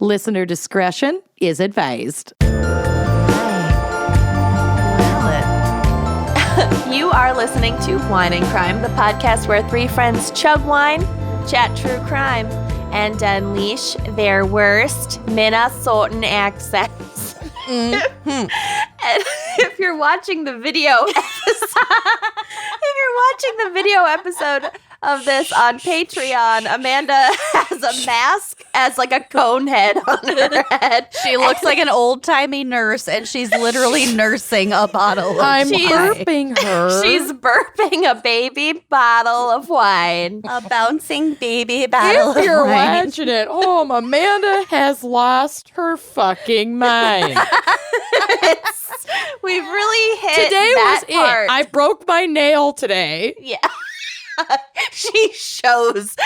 Listener discretion is advised. You are listening to Wine and Crime, the podcast where three friends chug wine, chat true crime, and unleash their worst Minnesotan accents. And if you're watching the video episode of this on Patreon, Amanda has a mask as like a cone head on her head. She looks like an old-timey nurse, and she's literally nursing a bottle of I'm wine. burping her. She's burping a baby bottle of wine. A bouncing baby bottle If you're of wine. watching at home, Amanda has lost her fucking mind. We've really hit Today that was part. it. I broke my nail today. Yeah. She shows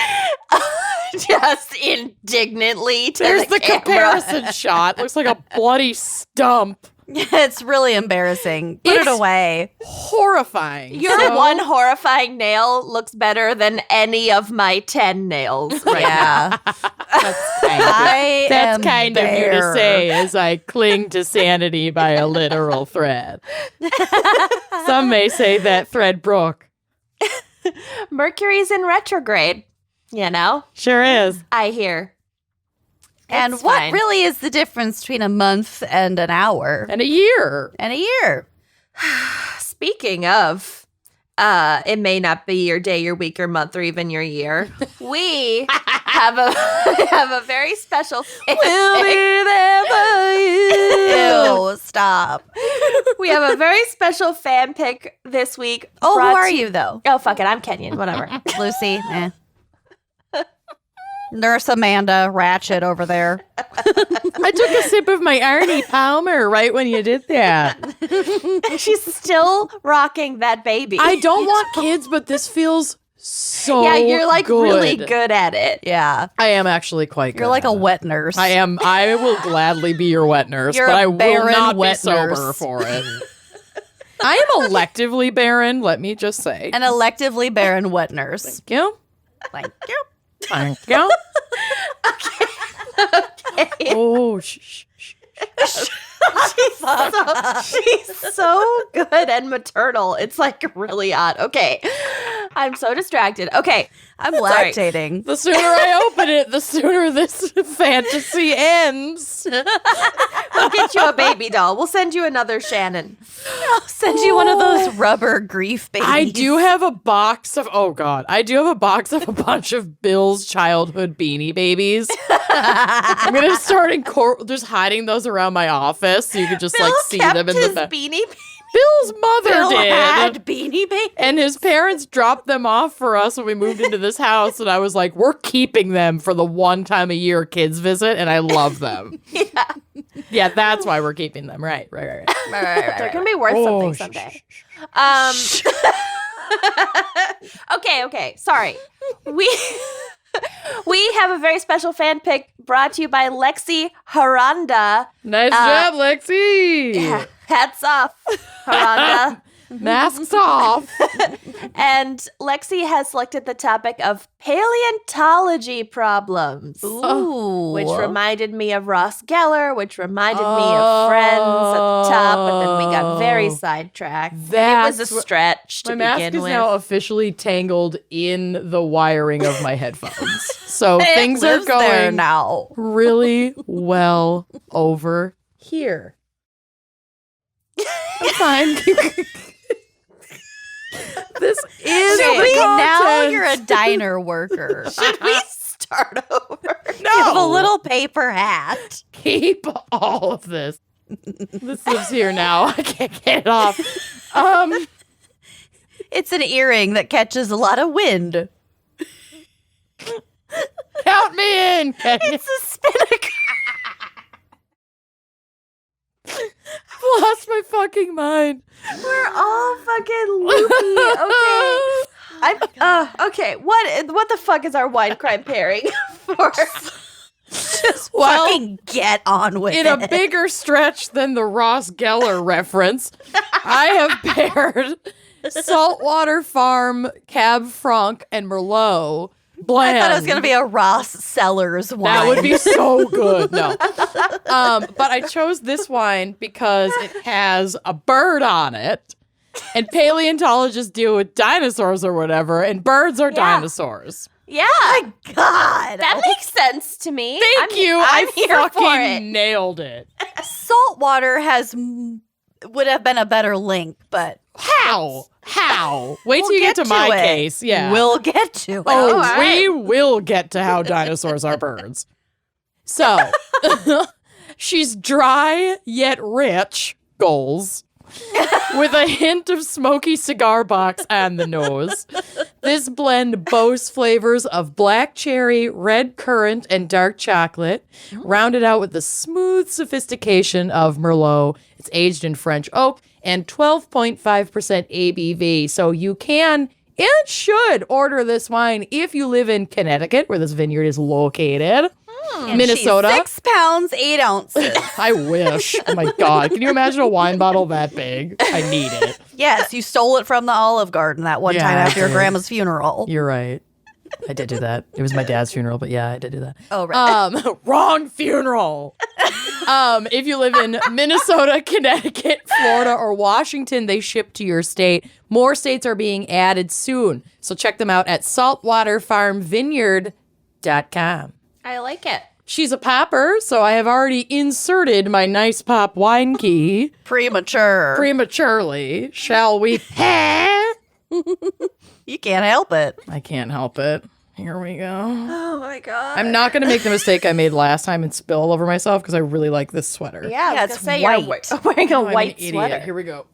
just indignantly to There's the camera. comparison shot. Looks like a bloody stump. It's really embarrassing. Put It's it away. Horrifying. Your So- one horrifying nail looks better than any of my 10 nails right now. I That's am kind of you to bare. say as I cling to sanity by a literal thread. Some may say that thread broke. Mercury's in retrograde, you know? Sure is. I hear. And It's what fine. really is the difference between a month and an hour And a year. and a year? Speaking of, it may not be your day, your week, your month, or even your year. We have a very special We'll be there for you. Ew, stop. We have a very special fan pick this week. Oh, who brought are to- you, though? Oh, fuck it. I'm Kenyan. Whatever. Lucy? Nurse Amanda Ratchet over there. I took a sip of my Arnie Palmer right when you did that. She's still rocking that baby. I don't want kids, but this feels so Yeah, you're like good. really good at it. Yeah. I am actually quite good. You're like at a it. wet nurse. I am. I will gladly be your wet nurse, You're but a I will barren not be wet sober nurse. for it. I am electively barren, let me just say. An electively barren wet nurse. Thank you. Like, yep. Thank you. Okay. Oh, shh. She's so good and maternal. It's like really odd. Okay. I'm so distracted. Okay. I'm Sorry. lactating. The sooner I open it, the sooner this fantasy ends. We'll get you a baby doll. We'll send you another Shannon. I'll send you one of those rubber grief babies. I do have a box of, oh God, I do have a box of a bunch of Bill's childhood Beanie Babies. I'm going to start just hiding those around my office so you could just Bill like see kept them in his the beanie. Bill's mother Bill did. had Beanie Babies. And his parents dropped them off for us when we moved into this house. And I was like, we're keeping them for the one time a year kids visit. And I love them. Yeah, that's why we're keeping them. Right. They're going to be worth something someday. Okay. Sorry. We have a very special fan pick brought to you by Lexi Haranda. Nice job, Lexi. Hats off, Haranda. Masks off. And Lexi has selected the topic of paleontology problems. Ooh. Which reminded me of Ross Geller, which reminded me of Friends at the top, but then we got very sidetracked. It was a stretch to My mask begin is with. now officially tangled in the wiring of my headphones. So It things are lives there going now. really well over here. I'm fine. This is So the now content. you're a diner worker. Should we start over? You have a little paper hat. Keep all of this. This lives here now. I can't get it off. It's an earring that catches a lot of wind. Count me in. It's a spinnaker. I've lost my fucking mind. We're all fucking loopy. Okay. Okay. What the fuck is our wine crime pairing for? Just Well, fucking get on with in it. a bigger stretch than the Ross Geller reference, I have paired Saltwater Farm Cab Franc and Merlot Bland. I thought it was going to be a Ross Cellars wine. That would be so good. No. But I chose this wine because it has a bird on it. And paleontologists deal with dinosaurs or whatever, and birds are dinosaurs. Yeah. Oh my God. That makes sense to me. Thank you. I'm I here fucking for it. nailed it. Saltwater would have been a better link, but How? Wait till you get to my case. Yeah. We'll get to it. Oh, right. we will get to how dinosaurs are birds. So, she's dry yet rich, goals, with a hint of smoky cigar box on the nose. This blend boasts flavors of black cherry, red currant, and dark chocolate, rounded out with the smooth sophistication of Merlot. It's aged in French oak and 12.5% ABV. So you can and should order this wine if you live in Connecticut, where this vineyard is located. And Minnesota. she's 6 pounds, 8 ounces. I wish. Oh my God. Can you imagine a wine bottle that big? I need it. Yes, you stole it from the Olive Garden that one time after your grandma's funeral. You're right. I did do that. It was my dad's funeral, but yeah, I did do that. Oh, right. Wrong funeral. If you live in Minnesota, Connecticut, Florida, or Washington, they ship to your state. More states are being added soon. So check them out at saltwaterfarmvineyard.com. I like it. She's a popper, so I have already inserted my nice pop wine key Premature. prematurely. Shall we? You can't help it. I can't help it. Here we go. Oh, my God. I'm not going to make the mistake I made last time and spill all over myself because I really like this sweater. Yeah, Yeah, I was it's gonna say white. you're wearing a I'm an white idiot. sweater. Here we go.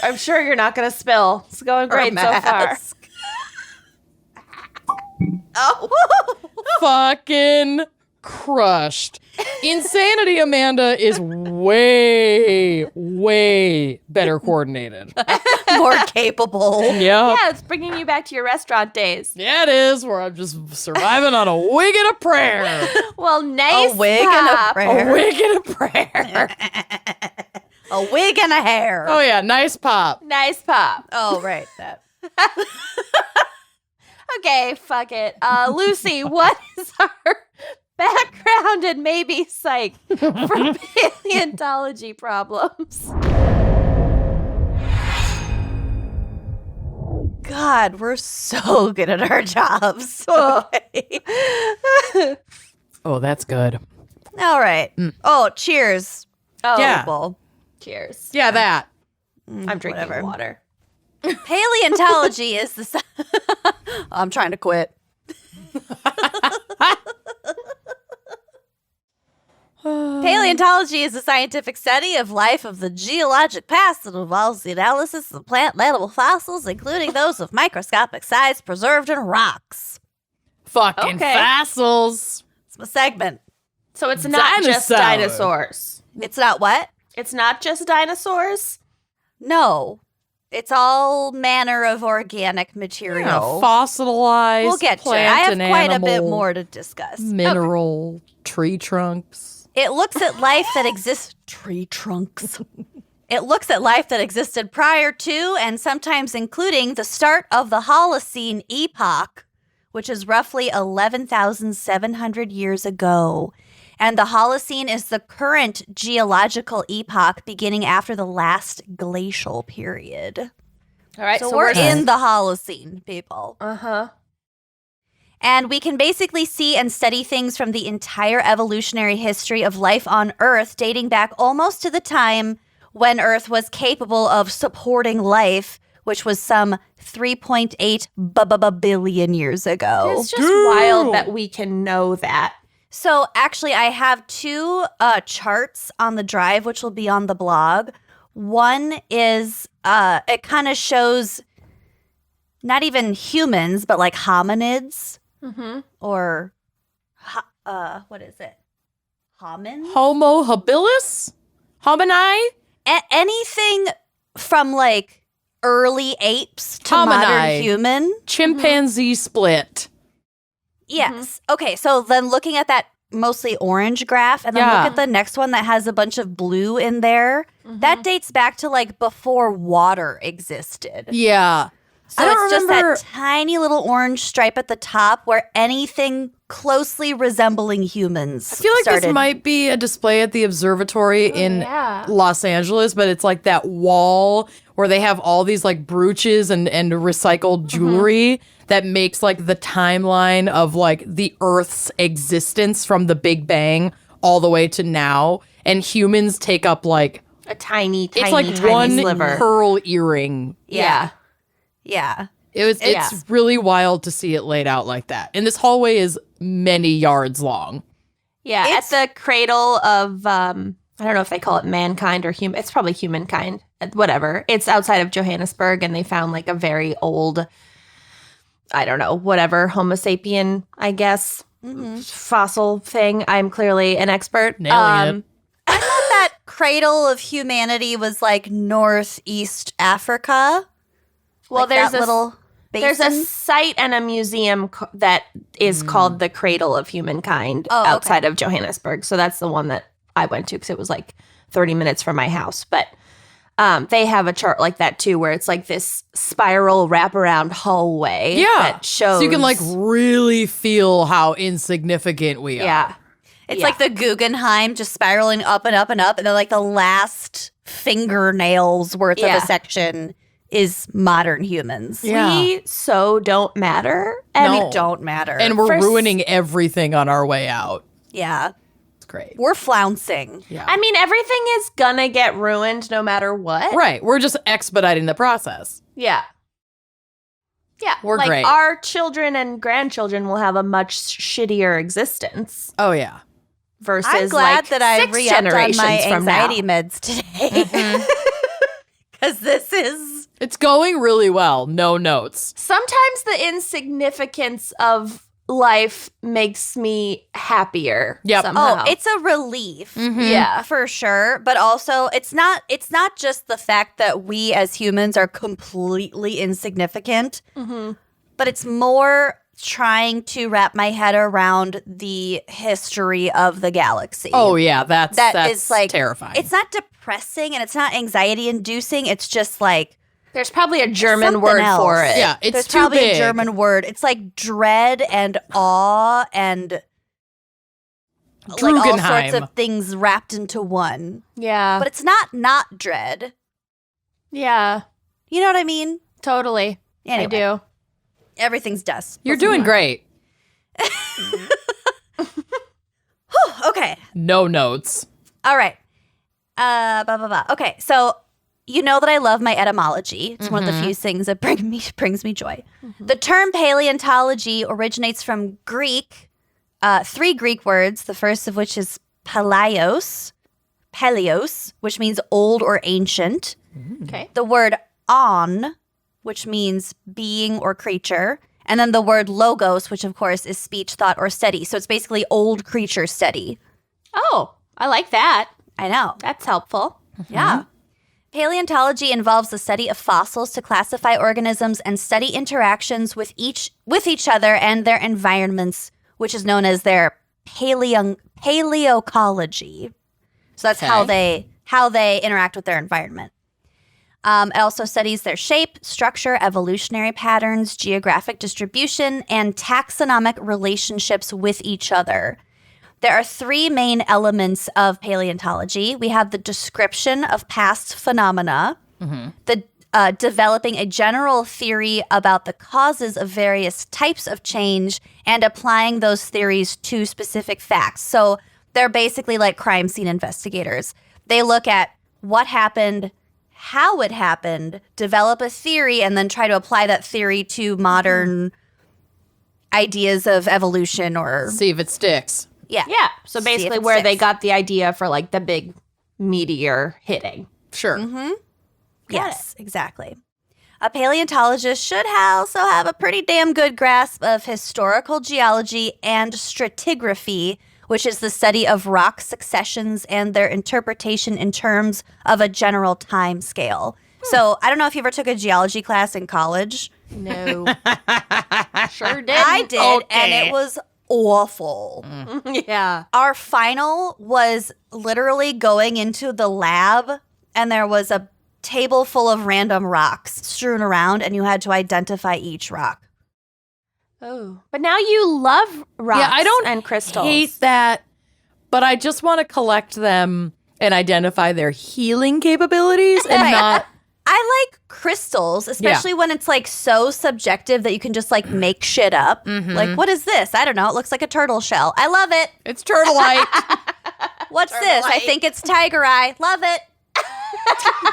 I'm sure you're not gonna spill. It's going great so far. mask. Oh. Fucking crushed. Insanity Amanda is way, way better coordinated. More capable. Yep. Yeah, it's bringing you back to your restaurant days. Yeah, it is, where I'm just surviving on a wig and a prayer. Well, nice A wig and a pop. prayer. A wig and a prayer. A wig and a hair. Oh, yeah, nice pop. Nice pop. Oh, right. That. Okay, fuck it. Lucy, what is our background and maybe psych from paleontology problems? God, we're so good at our jobs. Oh, that's good. All right. Oh, cheers. Oh, Yeah. People. cheers. Yeah, that. I'm drinking whatever. water. Paleontology is the. I'm trying to quit. Paleontology is the scientific study of life of the geologic past that involves the analysis of plant and animal fossils, including those of microscopic size preserved in rocks. Fucking Okay. fossils. It's my segment. So it's not just Dinosaur. dinosaurs. It's not what? It's not just dinosaurs. No. It's all manner of organic Yeah, material. fossilized. We'll get to it. plant I have and quite a bit animal, more to discuss. Mineral, tree trunks. It looks at life that exists. Tree trunks. It looks at life that existed prior to and sometimes including the start of the Holocene epoch, which is roughly 11,700 years ago. And the Holocene is the current geological epoch beginning after the last glacial period. All right, So we're in the Holocene, people. Uh-huh. And we can basically see and study things from the entire evolutionary history of life on Earth, dating back almost to the time when Earth was capable of supporting life, which was some 3.8 billion years ago. It's just wild that we can know that. So actually, I have two charts on the drive, which will be on the blog. One is, it kind of shows not even humans, but like hominids. Mm-hmm. Or, what is it? Homins? Homo habilis? Homini? Anything from like early apes to Homini. modern human. Chimpanzee split. Yes. Okay, so then looking at that mostly orange graph and then Yeah. look at the next one that has a bunch of blue in there. That dates back to like before water existed. Yeah. So I don't it's remember- just that tiny little orange stripe at the top where anything closely resembling humans I feel like started. this might be a display at the observatory in yeah. Los Angeles, but it's like that wall where they have all these like brooches and recycled jewelry that makes like the timeline of like the Earth's existence from the Big Bang all the way to now. And humans take up like, A tiny, it's like tiny one sliver. pearl earring. Yeah. Yeah. It's really wild to see it laid out like that. And this hallway is many yards long. Yeah. It's- At the cradle of, I don't know if they call it mankind or human. It's probably humankind. Whatever. It's outside of Johannesburg, and they found like a very old, I don't know, whatever, Homo sapien, I guess, fossil thing. I'm clearly an expert. Nailing it. I thought that cradle of humanity was like northeast Africa. Well, Like there's that a little there's a basin. site and a museum that is called the Cradle of Humankind Oh, okay. outside of Johannesburg. So that's the one that I went to because it was like 30 minutes from my house. But they have a chart like that too, where it's like this spiral wraparound hallway that shows. So you can like really feel how insignificant we are. yeah. It's Yeah. like the Guggenheim just spiraling up and up and up. And then like the last fingernails worth Yeah. of a section is modern humans. Yeah. We so don't matter. And No. We don't matter. And we're First- ruining everything on our way out. yeah. It's great. We're flouncing. Yeah. I mean, everything is gonna get ruined no matter what. Right. We're just expediting the process. Yeah. Yeah. We're like great. our children and grandchildren will have a much shittier existence Oh, yeah. versus I'm glad like that I 6 re-upped on generations my from now. anxiety meds today. Because this is... It's going really well. No notes. Sometimes the insignificance of life makes me happier. Yep. Somehow. Oh, it's a relief. yeah. For sure, but also it's not just the fact that we as humans are completely insignificant, but it's more trying to wrap my head around the history of the galaxy. Oh, yeah. That's is like terrifying. It's not depressing and it's not anxiety inducing. It's just like There's probably a German something word else. for it. Yeah, it's there's too probably big. a German word. It's like dread and awe and like all sorts Drugenheim. of things wrapped into one. Yeah. But it's not dread. yeah. You know what I mean? Totally. Anyway, I do. everything's dust. You're doing great. Okay. No notes. All right. Blah, blah, blah. Okay. So you know that I love my etymology. It's one of the few things that brings me joy. The term paleontology originates from Greek, 3 Greek words, the first of which is paleos, which means old or ancient. Okay. The word on, which means being or creature. And then the word logos, which of course is speech, thought, or study. So it's basically old creature study. Oh, I like that. I know. That's helpful. Yeah. Paleontology involves the study of fossils to classify organisms and study interactions with each other and their environments, which is known as their paleocology. So that's how they interact with their environment. It also studies their shape, structure, evolutionary patterns, geographic distribution, and taxonomic relationships with each other. There are 3 main elements of paleontology. We have the description of past phenomena, the developing a general theory about the causes of various types of change, and applying those theories to specific facts. So they're basically like crime scene investigators. They look at what happened, how it happened, develop a theory, and then try to apply that theory to modern ideas of evolution or... See if it sticks. Yeah. Yeah. So See if basically it where they sticks. got the idea for like the big meteor hitting. Sure. Yes, exactly. A paleontologist should also have a pretty damn good grasp of historical geology and stratigraphy, which is the study of rock successions and their interpretation in terms of a general time scale. So I don't know if you ever took a geology class in college. No. Sure did. I did, and Okay. it was awful. Yeah. Our final was literally going into the lab, and there was a table full of random rocks strewn around, and you had to identify each rock. Oh. But now you love rocks Yeah, I don't and crystals. hate that, but I just want to collect them and identify their healing capabilities and not... I like crystals, especially when it's like so subjective that you can just like make shit up. Like, what is this? I don't know. It looks like a turtle shell. I love it. It's turtleite. What's this? I think it's tiger eye. Love it.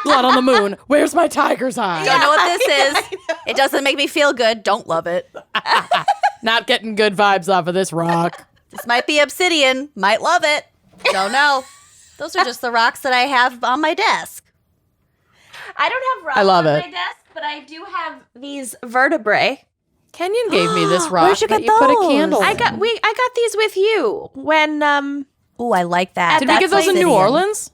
Blood on the moon. Where's my tiger's eye? Don't know what this is. It doesn't make me feel good. Don't love it. Not getting good vibes off of this rock. This might be obsidian. Might love it. Don't know. Those are just the rocks that I have on my desk. I don't have rocks I love on it. my desk, but I do have these vertebrae. Kenyon gave me this rock. Where'd you that get you put a those? candle I in. got these with you when Ooh, I like that. Did we get those in New Orleans?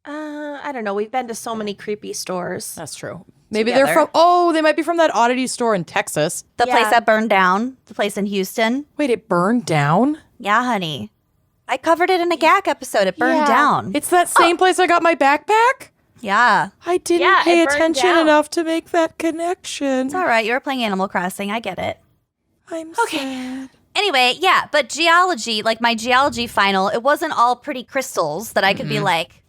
I don't know. We've been to so many creepy stores. That's true. Maybe Together. they're from... Oh, they might be from that oddity store in Texas. The place Yeah. that burned down. The place in Houston. Wait, it burned down? Yeah, honey. I covered it in a GAC episode. It burned Yeah. down. It's that same place I got my backpack? Yeah. I didn't Yeah, pay it burned attention down. enough to make that connection. It's all right. You were playing Animal Crossing. I get it. I'm sad. Anyway, yeah, but geology, like my geology final, it wasn't all pretty crystals that I could be like,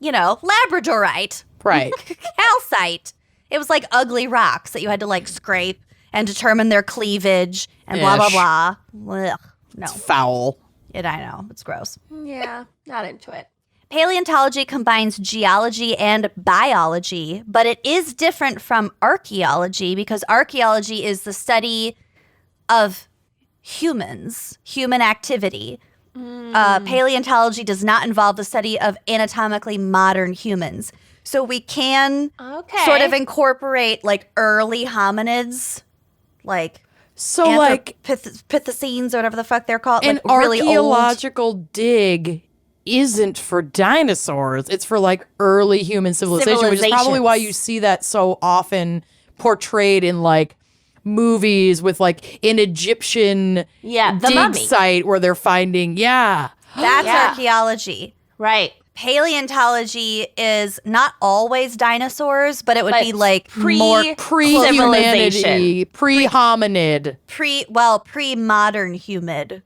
you know, labradorite, Right. calcite. It was like ugly rocks that you had to like scrape and determine their cleavage and blah, blah, Ish. blah. Ugh. No, Foul. I know. It's gross. Yeah, not into it. Paleontology combines geology and biology, but it is different from archaeology because archaeology is the study of humans, human activity. Paleontology does not involve the study of anatomically modern humans. So we can sort of incorporate like early hominids, like So, like, Anthropithecines or whatever the fuck they're called. an like really old. archaeological dig isn't for dinosaurs. It's for, like, early human civilization, which is probably why you see that so often portrayed in, like, movies with, like, an Egyptian the dig mummy. site where they're finding, That's Yeah. archaeology. Right. Paleontology is not always dinosaurs, but it would But be like more pre-humanity, Civilization. pre-hominid. pre-modern human.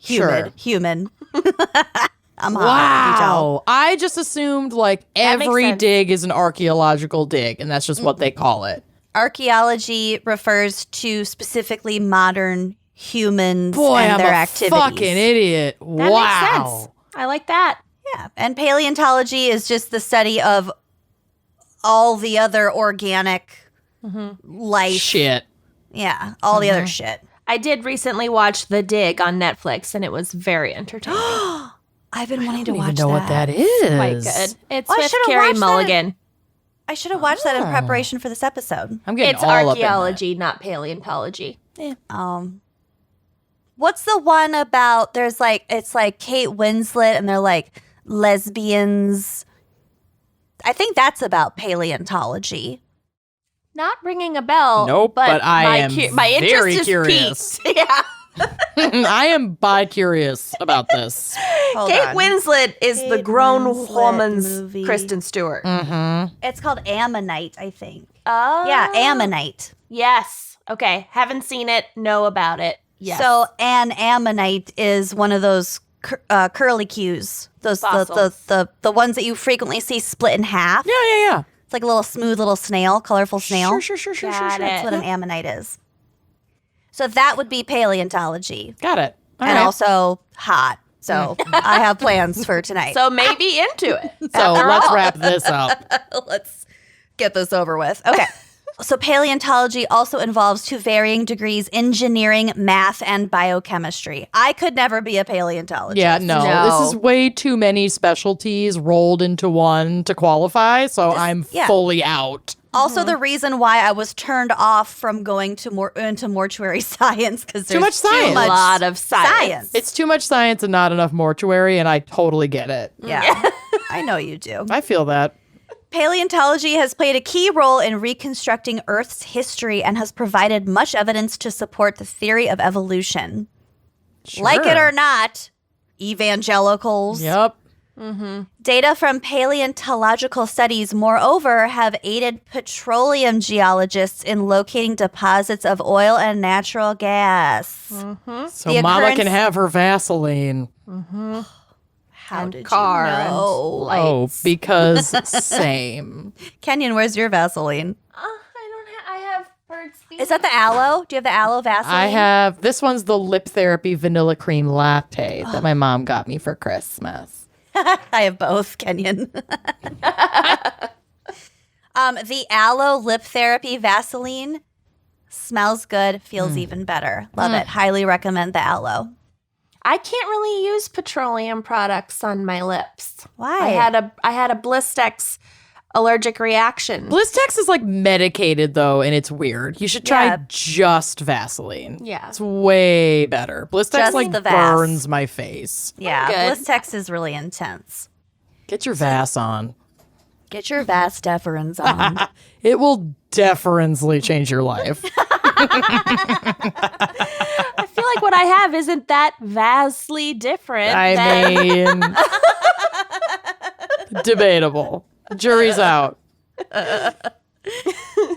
Sure. Human. I'm hot. you tell. Wow. I just assumed, like, That makes every sense. dig is an archaeological dig, and that's just what they call it. Archaeology refers to specifically modern humans Boy, and I'm their a activities. fucking idiot. That Wow. makes sense. I like that. Yeah. And paleontology is just the study of all the other organic life. Shit. Yeah. All the other shit. I did recently watch The Dig on Netflix, and it was very entertaining. I've been wanting to I don't watch even know what that is. Quite good. It's Oh, I with should've Carrie watched that. Mulligan. I should have watched that in preparation for this episode. I'm getting It's all up in that. archaeology, not paleontology. What's the one about there's like it's like Kate Winslet and they're like lesbians. I think that's about paleontology. Not ringing a bell. Nope, but I my am my interest very is curious. piqued. Yeah. I am bi-curious about this. Hold Kate on. Winslet is the Kate grown Winslet woman's movie. Kristen Stewart. It's called Ammonite, I think. Oh. Yeah, Ammonite. Yes. Okay. Haven't seen it. Know about it. Yes. So an ammonite is one of those curlicues. Those Fossils. the ones that you frequently see split in half. Yeah. It's like a little smooth little snail, colorful snail. Sure. Got That's it. what an ammonite is. So that would be paleontology. Got it. All And right. also hot. So I have plans for tonight. So maybe into it. So After let's all. wrap this up. Let's get this over with. Okay. So paleontology also involves to varying degrees engineering, math, and biochemistry. I could never be a paleontologist. Yeah, no. No. This is way too many specialties rolled into one to qualify, so I'm fully out. Also, the reason why I was turned off from going to into mortuary science because there's much science. A lot of science. It's too much science and not enough mortuary, and I totally get it. Yeah, I know you do. I feel that. Paleontology has played a key role in reconstructing Earth's history and has provided much evidence to support the theory of evolution. Like it Sure. or not, evangelicals, Yep. Data from paleontological studies, moreover, have aided petroleum geologists in locating deposits of oil and natural gas. So The Mama occurrence- can have her Vaseline. How And did car you and know? Oh, because same. Kenyon, where's your Vaseline? I have Burt's Bees. Is that the aloe? Do you have the aloe Vaseline? I have, this one's the Lip Therapy Vanilla Cream Latte that my mom got me for Christmas. I have both, Kenyon. The aloe lip therapy Vaseline smells good, feels even better. Love it. Highly recommend the aloe. I can't really use petroleum products on my lips. Why? I had a Blistex allergic reaction. Blistex is like medicated though, and it's weird. You should try Yeah. just Vaseline. Yeah. It's way better. Blistex Just like the Vas. burns my face. Yeah, Good. Blistex is really intense. Get your Vas on. Get your Vas deferens on. It will deferentially change your life. I feel like what I have isn't that vastly different. I mean, debatable. Jury's out.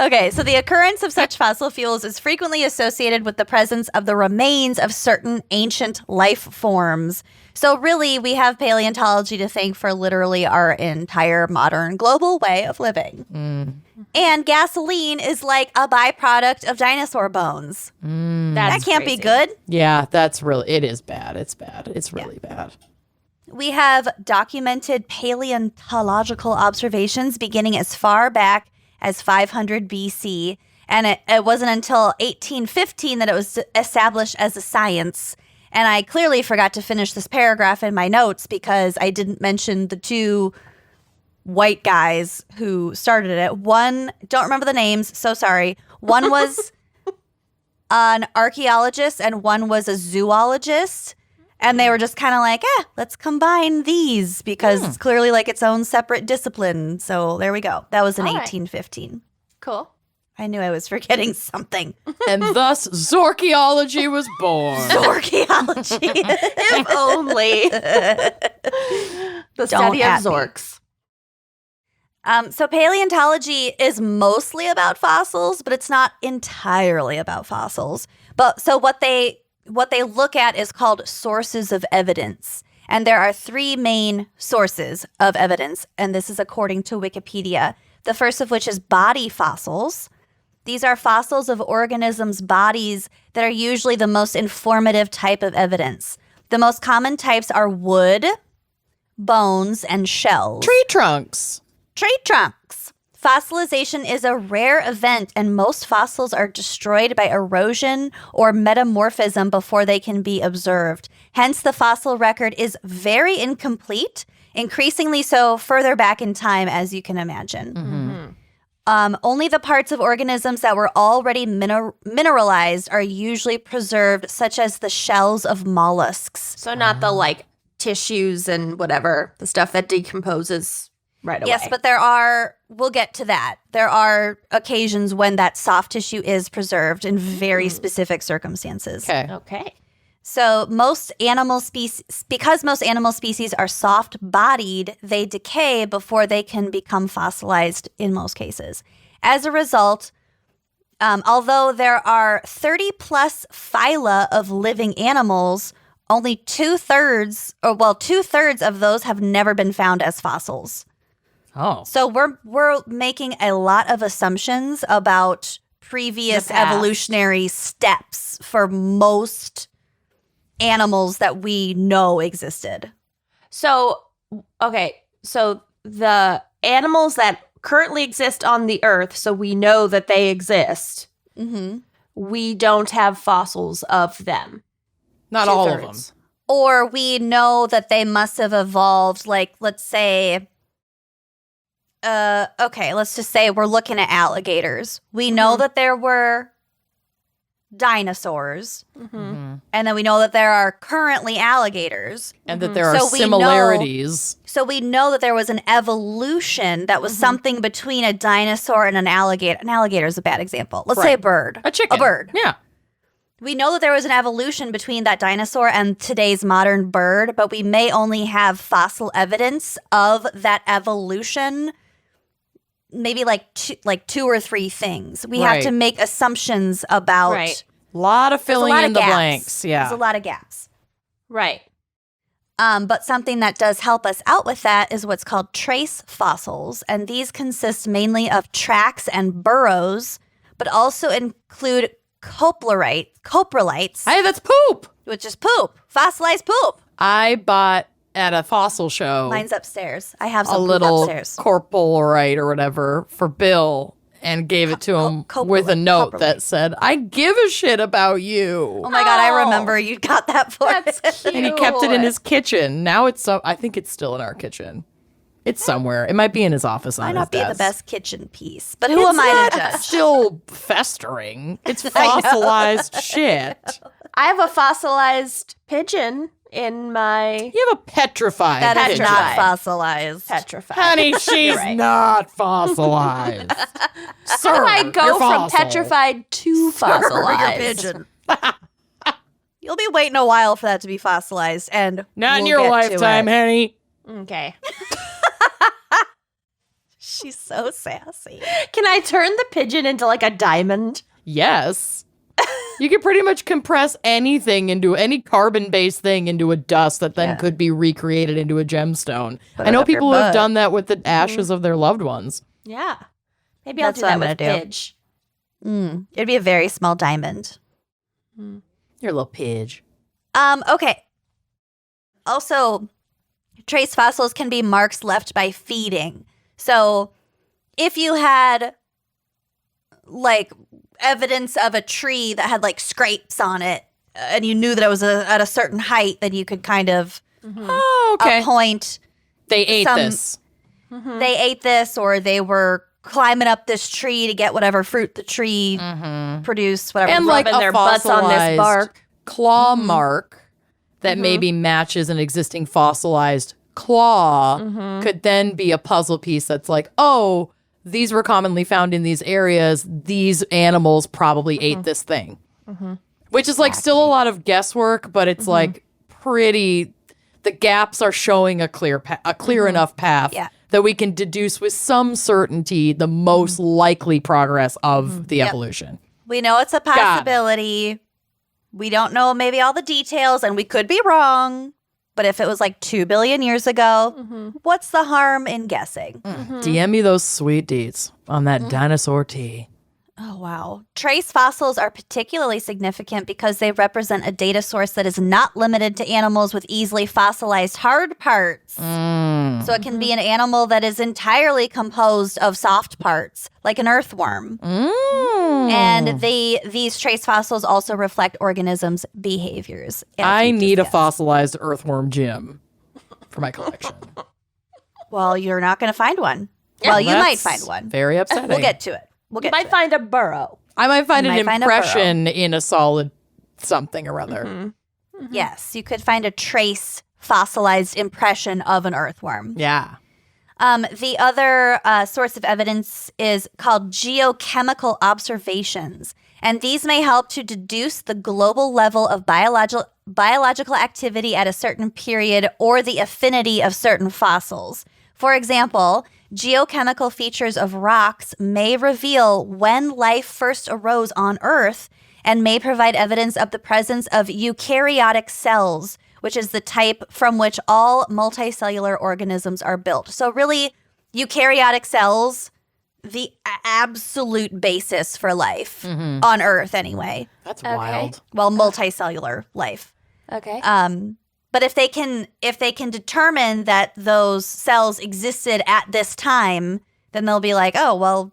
Okay, so the occurrence of such fossil fuels is frequently associated with the presence of the remains of certain ancient life forms. So really, we have paleontology to thank for literally our entire modern global way of living. And gasoline is like a byproduct of dinosaur bones. That can't be good. Yeah, it is bad. It's bad. It's really bad. We have documented paleontological observations beginning as far back as 500 BC. And it wasn't until 1815 that it was established as a science. And I clearly forgot to finish this paragraph in my notes because I didn't mention the two white guys who started it. One, don't remember the names, so sorry. One was an archaeologist and one was a zoologist. And they were just kind of like, let's combine these because it's clearly like its own separate discipline. So there we go. That was in All right. 1815. Cool. I knew I was forgetting something. And thus, Zorcheology was born. Archaeology. If only. The study of at me. Zorks. So paleontology is mostly about fossils, but it's not entirely about fossils. But so what they look at is called sources of evidence. And there are three main sources of evidence, and this is according to Wikipedia. The first of which is body fossils. These are fossils of organisms' bodies that are usually the most informative type of evidence. The most common types are wood, bones, and shells. Tree trunks. Tree trunks. Fossilization is a rare event, and most fossils are destroyed by erosion or metamorphism before they can be observed. Hence, the fossil record is very incomplete, increasingly so further back in time, as you can imagine. Only the parts of organisms that were already mineralized are usually preserved, such as the shells of mollusks. So not the like tissues and whatever, the stuff that decomposes right away. Yes, but we'll get to that. There are occasions when that soft tissue is preserved in very specific circumstances. Okay. So because most animal species are soft-bodied, they decay before they can become fossilized in most cases. As a result, although there are 30-plus phyla of living animals, only two-thirds of those have never been found as fossils. Oh. So we're making a lot of assumptions about previous The past. evolutionary steps for most animals that we know existed. So, okay. So the animals that currently exist on the earth, so we know that they exist, we don't have fossils of them. Not all of them. Two-thirds. Or we know that they must have evolved, like, let's say, let's just say we're looking at alligators. We know that there were dinosaurs, and then we know that there are currently alligators. And that there are So we know- similarities. So we know that there was an evolution that was something between a dinosaur and an alligator. An alligator is a bad example. Let's say a bird. A chicken. A bird. Yeah. We know that there was an evolution between that dinosaur and today's modern bird, but we may only have fossil evidence of that evolution. Maybe like two or three things. We have to make assumptions about. Right. A lot of filling in the gaps. blanks. Yeah. There's a lot of gaps. Right. But something that does help us out with that is what's called trace fossils. And these consist mainly of tracks and burrows, but also include coprolites, Hey, that's poop. which is poop, fossilized poop. I bought at a fossil show Mine's upstairs. I have a some poop little upstairs. corporolite or whatever for Bill and gave it to him with a note that said, I give a shit about you. Oh my God, I remember you got that for That's us. cute. And he kept it in his kitchen. Now I think it's still in our kitchen. It's somewhere. It might be in his office on Might his not be the desk. best kitchen piece, but who am I to judge? Still festering. It's fossilized shit. I have a fossilized pigeon in my You have a petrified That is pigeon. not fossilized. petrified. Honey, she's right. not fossilized. Sir, How do I go you're from fossil. petrified to fossilized? Pigeon. You'll be waiting a while for that to be fossilized, and Not in we'll your get to lifetime, it. honey. Okay. She's so sassy. Can I turn the pigeon into like a diamond? Yes. You can pretty much compress anything into any carbon-based thing into a dust that then could be recreated into a gemstone. Put I it know up your people who have butt. done that with the ashes of their loved ones. Yeah. Maybe That's I'll what do I'm that gonna with do. Pidge. It'd be a very small diamond. You're a little pidge. Okay. Also, trace fossils can be marks left by feeding. So, if you had like evidence of a tree that had like scrapes on it, and you knew that it was at a certain height, then you could kind of Oh, okay. point. They ate some- this. They ate this, or they were climbing up this tree to get whatever fruit the tree produced, whatever. And like rubbing a their butts on this fossilized bark. claw mark that maybe matches an existing fossilized claw could then be a puzzle piece that's like, oh, these were commonly found in these areas. These animals probably ate this thing. Which is like still a lot of guesswork, but it's like pretty, the gaps are showing a clear enough path that we can deduce with some certainty the most likely progress of the evolution. We know it's a possibility. We don't know maybe all the details, and we could be wrong. But if it was like 2 billion years ago, what's the harm in guessing? DM me those sweet deets on that dinosaur tea. Oh, wow. Trace fossils are particularly significant because they represent a data source that is not limited to animals with easily fossilized hard parts. So it can be an animal that is entirely composed of soft parts, like an earthworm. And these trace fossils also reflect organisms' behaviors. I need a fossilized earthworm gym for my collection. Well, you're not going to find one. Well, you might find one. Very upsetting. We'll get to it. We'll You get might to it. find a burrow. I might find You an might find a burrow. impression in a solid something or other. Yes, you could find a trace fossilized impression of an earthworm. Yeah. The other source of evidence is called geochemical observations, and these may help to deduce the global level of biological activity at a certain period or the affinity of certain fossils. For example, geochemical features of rocks may reveal when life first arose on Earth and may provide evidence of the presence of eukaryotic cells, which is the type from which all multicellular organisms are built. So really, eukaryotic cells, the absolute basis for life on Earth anyway. That's wild. Well, multicellular life. Okay. But if they can determine that those cells existed at this time, then they'll be like, oh, well,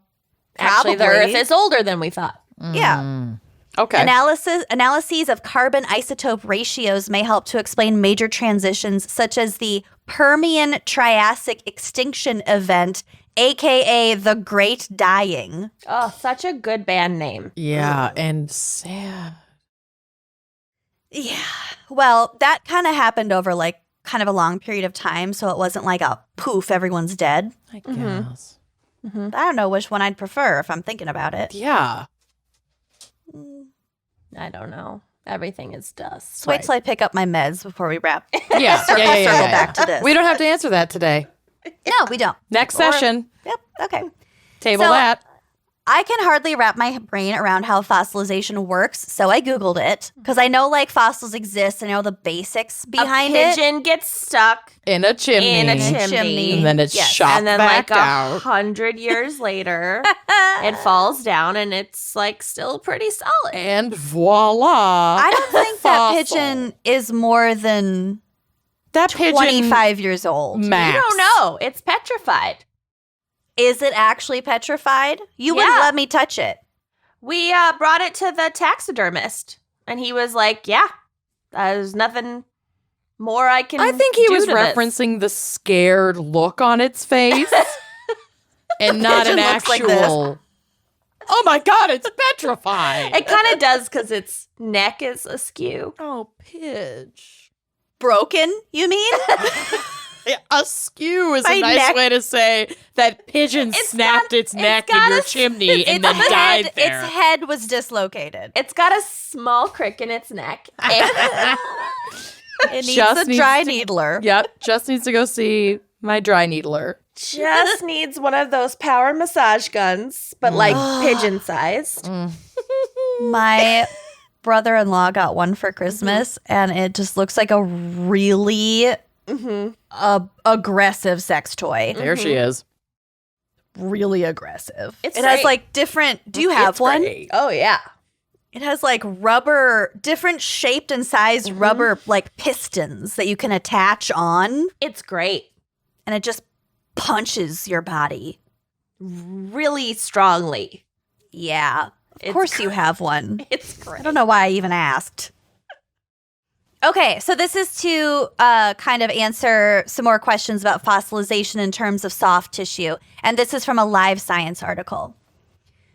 Actually, the probably. Earth is older than we thought. Yeah. Okay. Analyses of carbon isotope ratios may help to explain major transitions such as the Permian-Triassic extinction event, aka the Great Dying. Oh, such a good band name. Yeah, and sad. Yeah. Well, that kind of happened over like kind of a long period of time, so it wasn't like a poof, everyone's dead. I guess. I don't know which one I'd prefer if I'm thinking about it. Yeah. I don't know. Everything is dust. Just wait till I pick up my meds before we wrap. Yeah. Circle back to this. We don't have to answer that today. No, we don't. Next session. Yep. Okay. Table So- that. I can hardly wrap my brain around how fossilization works, so I Googled it because I know like fossils exist. I know the basics behind a it. pigeon gets stuck In a chimney. in a chimney. And then it's Yes. shot And then back like out. 100 years later, it falls down and it's like still pretty solid. And voila. I don't think that Fossil. pigeon is more than That pigeon 25 years old. max. You don't know. It's petrified. Is it actually petrified? You wouldn't Yeah. let me touch it. We brought it to the taxidermist, and he was like, "Yeah, there's nothing more I can." I think he do was to this." referencing the scared look on its face and not an Pigeon looks like this. actual. Oh my God, it's petrified. It kind of does because its neck is askew. Oh, Pidge. Broken, you mean? Yeah, askew is My a nice neck- way to say that pigeon It's snapped got- its neck it's got in your a- chimney and then Its died head, there. its head was dislocated. It's got a small crick in its neck. It needs Just a needs dry to- needler. Yep, just needs to go see my dry needler. Just needs one of those power massage guns, but like pigeon sized. My brother-in-law got one for Christmas, and it just looks like a really aggressive sex toy. There she is. Really aggressive. It's it has great. like different. Do you have It's one? great. Oh yeah. It has like rubber, different shaped and sized rubber like pistons that you can attach on, It's great. and it just punches your body. Really strongly. Yeah. Of It's course you have one. It's great. I don't know why I even asked. Okay, so this is to kind of answer some more questions about fossilization in terms of soft tissue. And this is from a Live Science article.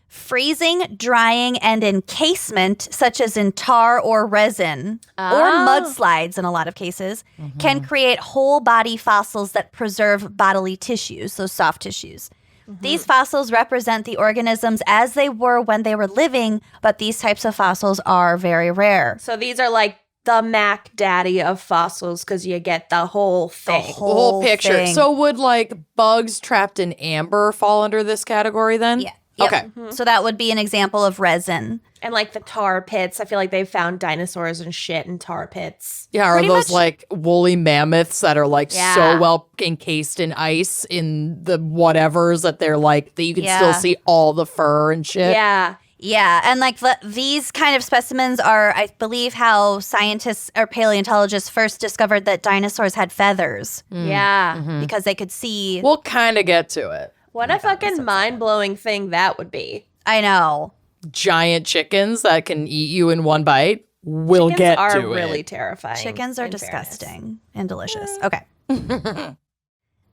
Freezing, drying, and encasement, such as in tar or resin, or mudslides in a lot of cases, can create whole body fossils that preserve bodily tissues, so soft tissues. These fossils represent the organisms as they were when they were living, but these types of fossils are very rare. So these are like the Mac Daddy of fossils because you get the whole thing. The whole picture. thing. So would like bugs trapped in amber fall under this category then? Yeah. Yep. Okay. So that would be an example of resin. And like the tar pits. I feel like they've found dinosaurs and shit in tar pits. Yeah, or Pretty those much- like woolly mammoths that are like Yeah. so well encased in ice in the whatevers that they're like that you can still Yeah. see all the fur and shit. Yeah. Yeah, and like these kind of specimens are, I believe, how scientists or paleontologists first discovered that dinosaurs had feathers Yeah. because they could see. We'll kind of get to it. What a fucking mind blowing thing that would be. I know. Giant chickens that can eat you in one bite. We'll Chickens get are to really it. terrifying. Chickens are in disgusting and delicious. Okay.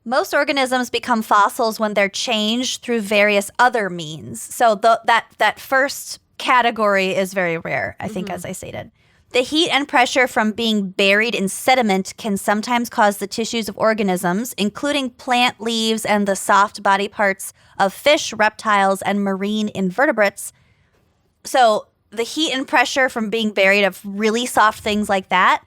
Most organisms become fossils when they're changed through various other means. So that first category is very rare, I think, as I stated. The heat and pressure from being buried in sediment can sometimes cause the tissues of organisms, including plant leaves and the soft body parts of fish, reptiles, and marine invertebrates. So the heat and pressure from being buried of really soft things like that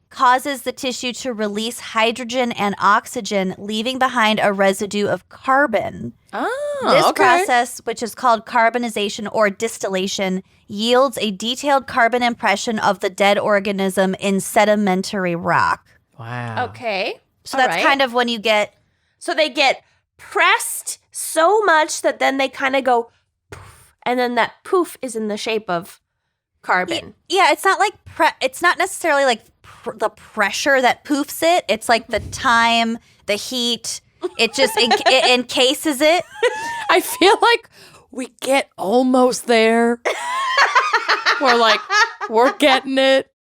causes the tissue to release hydrogen and oxygen, leaving behind a residue of carbon. Oh, This okay. process, which is called carbonization or distillation, yields a detailed carbon impression of the dead organism in sedimentary rock. Wow. Okay. So that's kind of when you get So they get pressed so much that then they kind of go poof, and then that poof is in the shape of carbon. yeah, it's not like it's not necessarily like the pressure that poofs it. It's like the time, the heat. It just it encases it. I feel like we get almost there. We're getting it.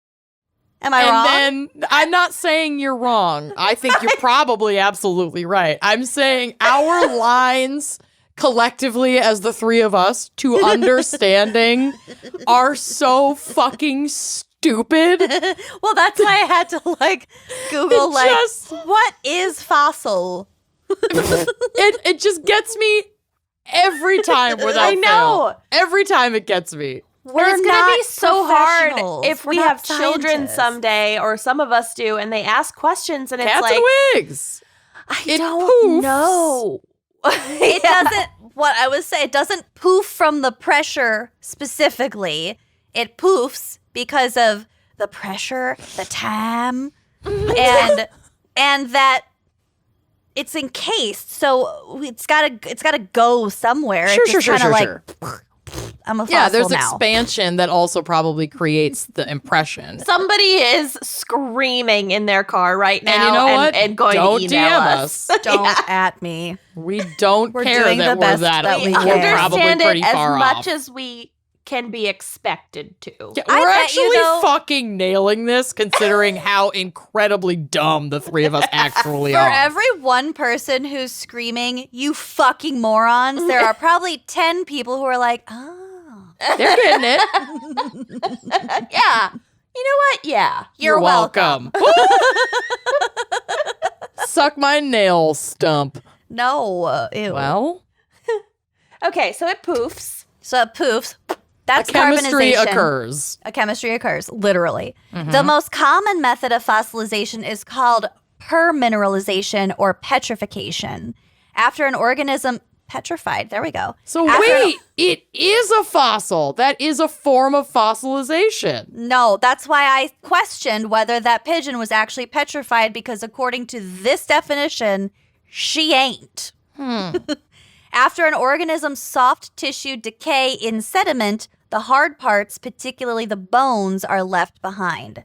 Am I wrong? And then I'm not saying you're wrong. I think you're probably absolutely right. I'm saying our lines collectively as the three of us to understanding are so fucking stupid. Well, that's why I had to like Google like Just- what is fossil? It just gets me every time without I know. fail. Every time it gets me. We're it's going to not be so hard professionals. if We're we not have children scientists. someday, or some of us do, and they ask questions, and it's Cats like, and wigs. I It don't poofs. know. It doesn't, what I would say, it doesn't poof from the pressure specifically. It poofs because of the pressure, the time, and that it's encased. So it's gotta go somewhere. Sure, It's just sure. kinda I'm a fossil Yeah, there's now. expansion that also probably creates the impression. Somebody is screaming in their car right now, And you know what? and going Don't to email DM us. us. Don't at me. We don't We're care doing that the we're best that. that we we're can. probably Understand pretty it as far much off. as we can be expected to. Yeah, I we're bet actually you, though- fucking nailing this, considering how incredibly dumb the three of us actually For are. every one person who's screaming, "You fucking morons," there are probably 10 people who are like, "Oh." They're getting it. Yeah. You know what? Yeah. You're welcome. Suck my nail stump. No. Ew. Well, Okay, so it poofs. So it poofs. That's a chemistry carbonization. occurs. A chemistry occurs, literally. The most common method of fossilization is called permineralization or petrification. After an organism petrified, there we go. So After an- wait, it is a fossil. That is a form of fossilization. No, that's why I questioned whether that pigeon was actually petrified, because according to this definition, she ain't. After an organism's soft tissue decay in sediment, the hard parts, particularly the bones, are left behind.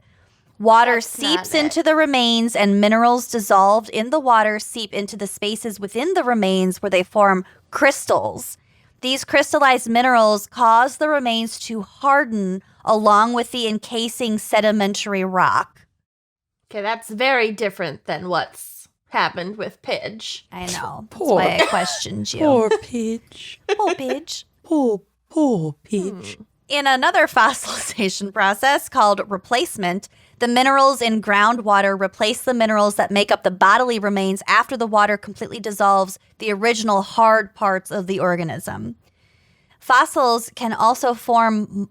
Water That's not seeps it. into the remains, and minerals dissolved in the water seep into the spaces within the remains where they form crystals. These crystallized minerals cause the remains to harden along with the encasing sedimentary rock. Okay, that's very different than what's happened with Pidge. I know. Poor- That's why I questioned you. Peach. Poor Pidge. Poor Peach. In another fossilization process called replacement, the minerals in groundwater replace the minerals that make up the bodily remains after the water completely dissolves the original hard parts of the organism. Fossils can also form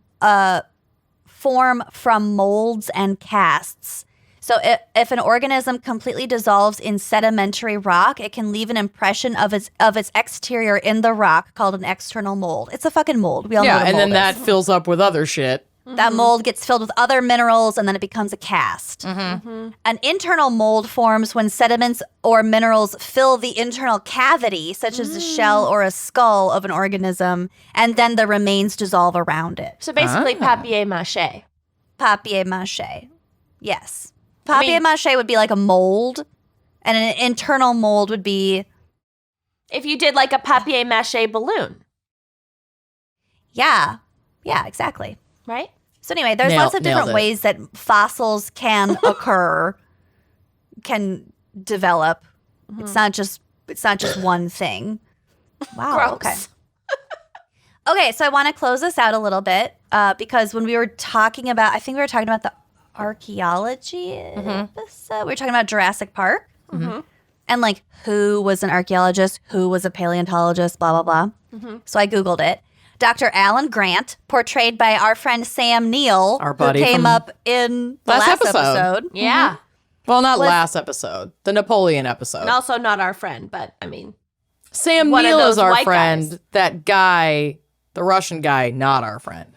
from molds and casts. So if an organism completely dissolves in sedimentary rock, it can leave an impression of its exterior in the rock called an external mold. It's a fucking mold. We all know Yeah, what a and then mold that is. fills up with other shit. That mold gets filled with other minerals, and then it becomes a cast. An internal mold forms when sediments or minerals fill the internal cavity, such as the shell or a skull of an organism, and then the remains dissolve around it. So basically, papier-mâché. Papier-mâché. Yes. I mean- Papier-mâché would be like a mold, and an internal mold would be, If you did like a papier-mâché balloon, yeah, exactly. right? So anyway, there's lots of different ways that fossils can occur, can develop. It's not just one thing. Wow. Gross. Okay. Okay, so I want to close this out a little bit because when we were talking about, I think we were talking about the archaeology episode. We were talking about Jurassic Park and like who was an archaeologist, who was a paleontologist, blah, blah, blah. So I Googled it. Dr. Alan Grant, portrayed by our friend Sam Neill, Our buddy who came from up in the last last episode. episode. Yeah. Well, not Was- last episode. The Napoleon episode. And also not our friend, but I mean, Sam one of Neill those is our white friend. guys. That guy, the Russian guy, not our friend.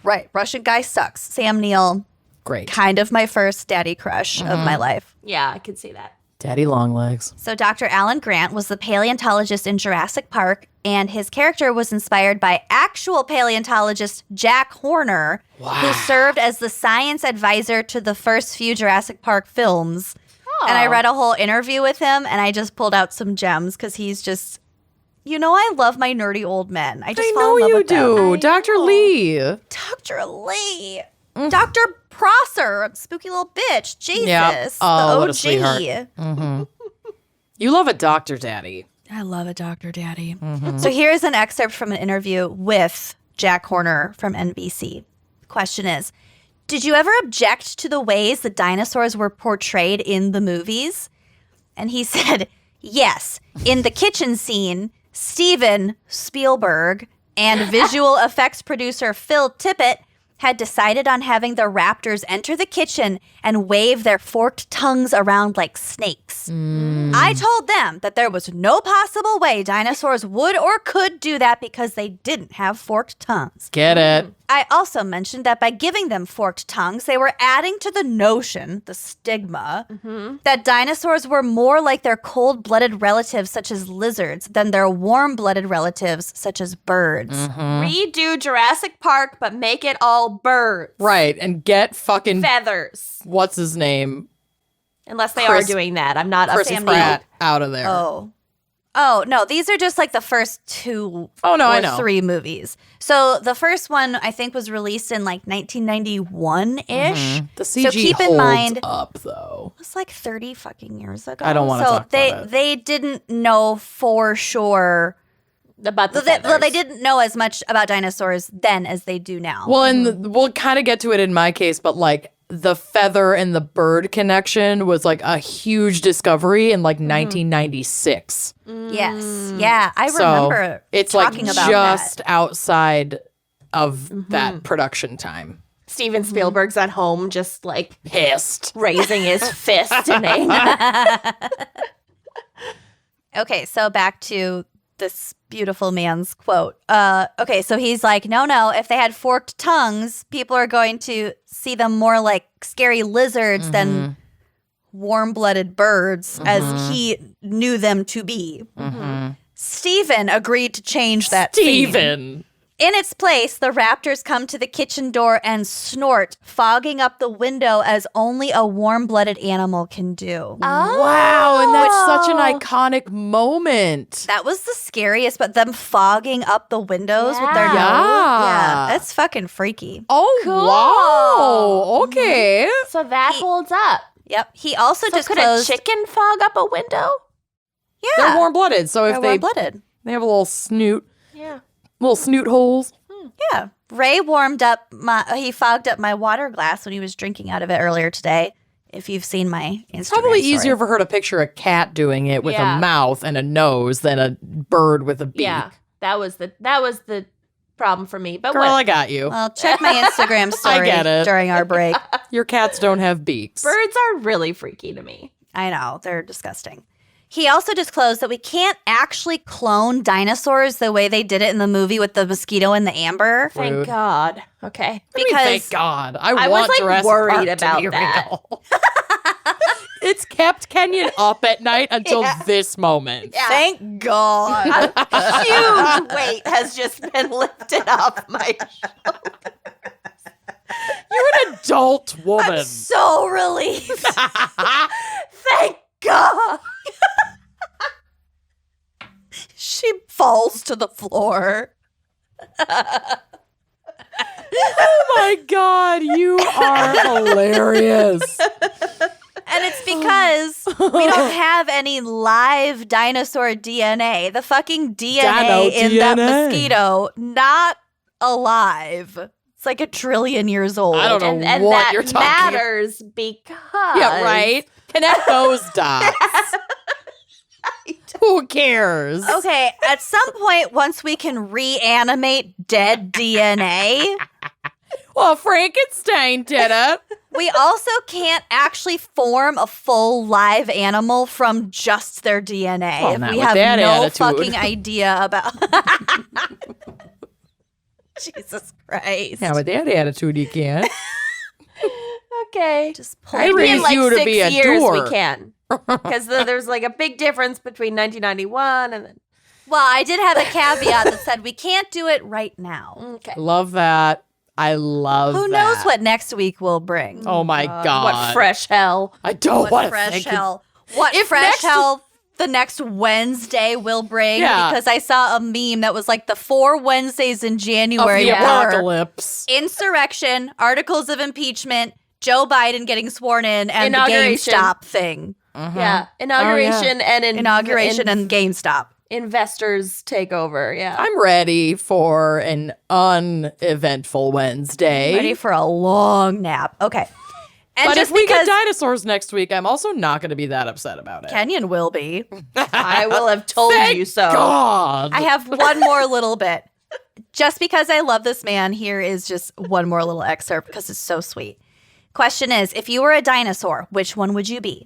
Right. Russian guy sucks. Sam Neill, Great. kind of my first daddy crush of my life. yeah, I could see that. Daddy Longlegs. So Dr. Alan Grant was the paleontologist in Jurassic Park, and his character was inspired by actual paleontologist Jack Horner, who served as the science advisor to the first few Jurassic Park films. And I read a whole interview with him, and I just pulled out some gems because he's just, I love my nerdy old men. I just I fall know in love you with them. do. Dr. Lee. Dr. Lee. Dr. Prosser, spooky little bitch. Jesus. Yeah. The Oh, OG. what a sweetheart. You love a doctor daddy. I love a Dr. Daddy. So here's an excerpt from an interview with Jack Horner from NBC. Question is, did you ever object to the ways the dinosaurs were portrayed in the movies? And he said, yes. In the kitchen scene, Steven Spielberg and visual effects producer Phil Tippett had decided on having the raptors enter the kitchen and wave their forked tongues around like snakes. I told them that there was no possible way dinosaurs would or could do that because they didn't have forked tongues. Get it? I also mentioned that by giving them forked tongues, they were adding to the notion, the stigma, that dinosaurs were more like their cold-blooded relatives such as lizards than their warm-blooded relatives such as birds. Redo Jurassic Park, but make it all birds. Right, and get fucking Feathers. what's his name? Unless they Chris- are doing that. I'm not up Chris to speed. Pratt out of there. Oh, no, these are just like the first 2 I or know. 3 movies. So the first one, I think, was released in like 1991-ish. The CG So keep in holds mind, up, though. it was like 30 fucking years ago. I don't wanna so talk about it. they didn't know for sure. About the Well, feathers. they didn't know as much about dinosaurs then as they do now. Well, and we'll kind of get to it in my case, but like the feather and the bird connection was like a huge discovery in like 1996. Yes. Yeah, I So remember it's like talking about just that. outside of that production time. Steven Spielberg's at home just like Pissed. raising his fist in anger. Okay, so back to this beautiful man's quote. Okay, so he's like, no, if they had forked tongues, people are going to see them more like scary lizards than warm-blooded birds as he knew them to be. Stephen agreed to change that scene. Steven. In its place, the raptors come to the kitchen door and snort, fogging up the window as only a warm-blooded animal can do. Wow, and that's such an iconic moment. That was the scariest, but them fogging up the windows with their nose. Yeah. Yeah, that's fucking freaky. Oh, wow. Okay. So that holds up. Yep. He also So could a disclosed. chicken fog up a window? Yeah. They're warm-blooded, so if They're they warm-blooded. have a little snoot, Yeah. little snoot holes. Yeah. Ray he fogged up my water glass when he was drinking out of it earlier today. If you've seen my Instagram Probably story. easier for her to picture a cat doing it with Yeah. a mouth and a nose than a bird with a beak. Yeah. That was the problem for me. But Girl, what? I got you. Well, check my Instagram story get it. during our break. Your cats don't have beaks. Birds are really freaky to me. I know, they're disgusting. He also disclosed that we can't actually clone dinosaurs the way they did it in the movie with the mosquito and the amber. Thank Rude. God. Okay. I mean, because- thank God. I was, want like, Jurassic worried Park about to be that. real. It's kept Kenyon up at night until this moment. Thank God. A huge weight has just been lifted off my shoulders. You're an adult woman. I'm so relieved. Thank God. She falls to the floor. Oh my God, you are hilarious. And it's because we don't have any live dinosaur DNA. The fucking DNA Dino in that DNA. mosquito, not alive. It's like 1 trillion years old. I don't know And what that you're talking about. matters because Yeah, right? Connect those dots. Who cares? Okay, at some point, once we can reanimate dead DNA, Well, Frankenstein did it. we also can't actually form a full live animal from just their DNA. Well, if not we with have that no attitude. fucking idea about. Jesus Christ. Now, with that attitude, you can't. Okay. Just pull I Maybe in raised like you to 6 be a years dork. we can. Because there's like a big difference between 1991 and then. Well, I did have a caveat that said we can't do it right now. Okay. Love that. I love Who that. knows what next week will bring? Oh my God. What fresh hell. I don't What want to fresh think. hell? What If fresh next- hell the next Wednesday will bring? Yeah. Because I saw a meme that was like the 4 Wednesdays in Of January the were apocalypse. insurrection, articles of impeachment, Joe Biden getting sworn in, and the Inauguration. GameStop thing. Yeah. Inauguration and Inauguration and GameStop. investors take over. Yeah. I'm ready for an uneventful Wednesday. Ready for a long nap. Okay. And But just if we get because dinosaurs next week, I'm also not going to be that upset about it. Kenyon will be. I will have told Thank you so. God. I have one more little bit. Just because I love this man, here is just one more little excerpt because it's so sweet. Question is, if you were a dinosaur, which one would you be?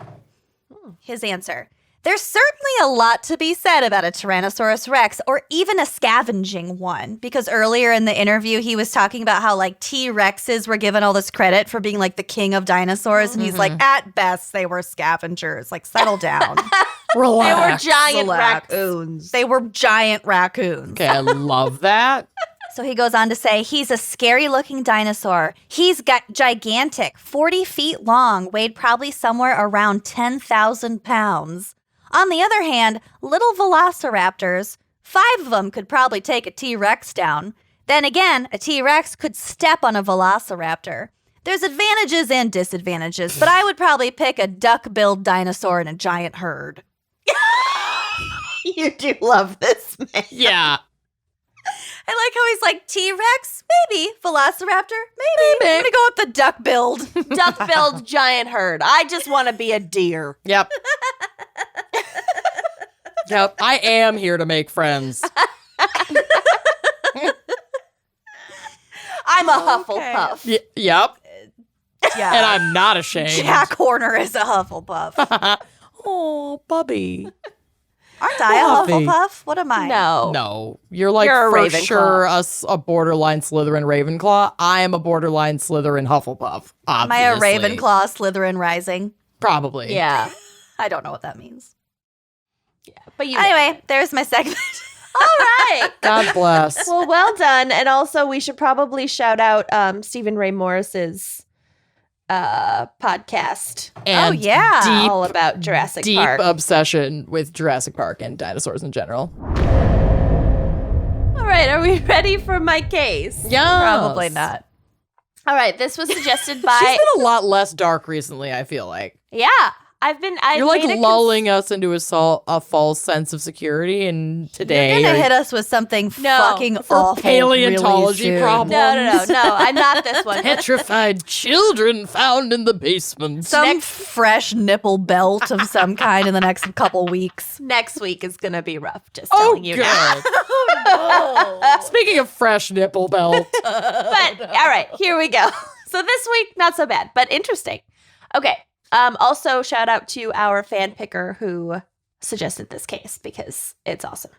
His answer. There's certainly a lot to be said about a Tyrannosaurus Rex or even a scavenging one, because earlier in the interview, he was talking about how like T-Rexes were given all this credit for being like the king of dinosaurs. And he's like, at best, they were scavengers. Like, settle down. Relax. They were giant Relax. raccoons. They were giant raccoons. Okay, I love that. So he goes on to say, he's a scary-looking dinosaur. He's got gigantic, 40 feet long, weighed probably somewhere around 10,000 pounds. On the other hand, little velociraptors, 5 of them could probably take a T-Rex down. Then again, a T-Rex could step on a velociraptor. There's advantages and disadvantages, but I would probably pick a duck-billed dinosaur in a giant herd. You do love this man. Yeah. I like how he's like, T-Rex? Maybe. Velociraptor? Maybe. I'm gonna go with the duck-billed. Duck-billed giant herd. I just want to be a deer. Yep. Yep. I am here to make friends. I'm a Hufflepuff. Yep. Yeah. And I'm not ashamed. Jack Horner is a Hufflepuff. Oh, Bubby. Aren't I a Fluffy. Hufflepuff? What am I? No. No, you're like You're a for Ravenclaw. sure a borderline Slytherin Ravenclaw. I am a borderline Slytherin Hufflepuff. Am I a Obviously. Ravenclaw Slytherin Rising? Probably. Yeah. I don't know what that means. But you. Anyway, there's my segment. All right. God bless. Well done. And also, we should probably shout out Stephen Ray Morris's podcast. And Oh, yeah. deep, all about Jurassic deep Park. obsession with Jurassic Park and dinosaurs in general. All right. Are we ready for my case? Yeah. Probably not. All right. This was suggested She's by. been a lot less dark recently, I feel like. Yeah. I've You're like made a lulling us into a false sense of security, and today You're gonna are- hit us with something No, fucking for awful. paleontology really soon. problems. No. I'm not this one. petrified children found in the basement. Some fresh nipple belt of some kind in the next couple weeks. Next week is going to be rough. Just Oh, telling you now. God. Speaking of fresh nipple belt, But all right, here we go. So this week, not so bad, but interesting. Okay. Also, shout out to our fan picker who suggested this case because it's awesome.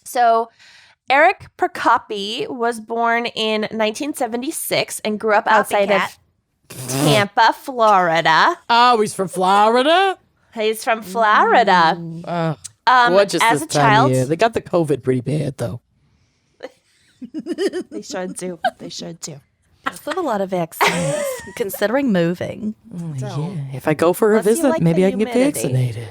So, Eric Prokopi was born in 1976 and grew up outside of Tampa, Florida. oh, he's from Florida. He's from Florida. Gorgeous as this a time child, of year. They got the COVID pretty bad though. they should do. They should do. With a lot of vaccines. Considering moving. Yeah, if I go for a Unless you visit, like maybe the I can get humidity. vaccinated.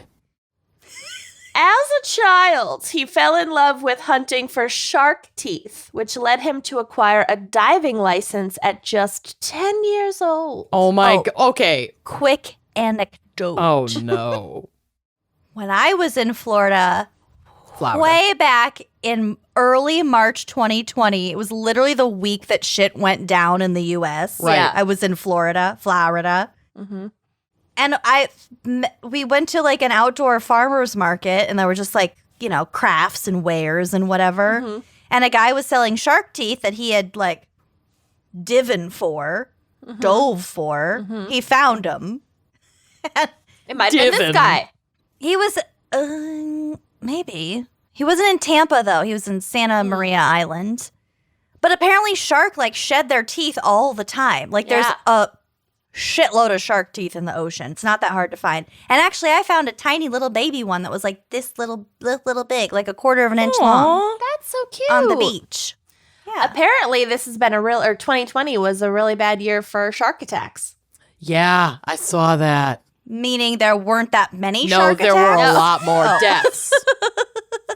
As a child, he fell in love with hunting for shark teeth, which led him to acquire a diving license at just 10 years old. Oh my Oh. god. Okay. Quick anecdote. Oh no. When I was in Florida, Florida. way back in early March 2020, it was literally the week that shit went down in the US. Right. Yeah. I was in Florida. Mm-hmm. And we went to like an outdoor farmer's market and there were just like, you know, crafts and wares and whatever. Mhm. And a guy was selling shark teeth that he had like dove for. He found them. It might have been this Divin. guy. He was, maybe. He wasn't in Tampa, though. He was in Santa Maria Island. But apparently shark, like, shed their teeth all the time. Like, there's Yeah. a shitload of shark teeth in the ocean. It's not that hard to find. And actually, I found a tiny little baby one that was, like, this little big, like a quarter of an inch long That's so cute. on the beach. Yeah. Apparently, this has been 2020 was a really bad year for shark attacks. Yeah, I saw that. Meaning there weren't that many No, shark there were a attacks? lot more deaths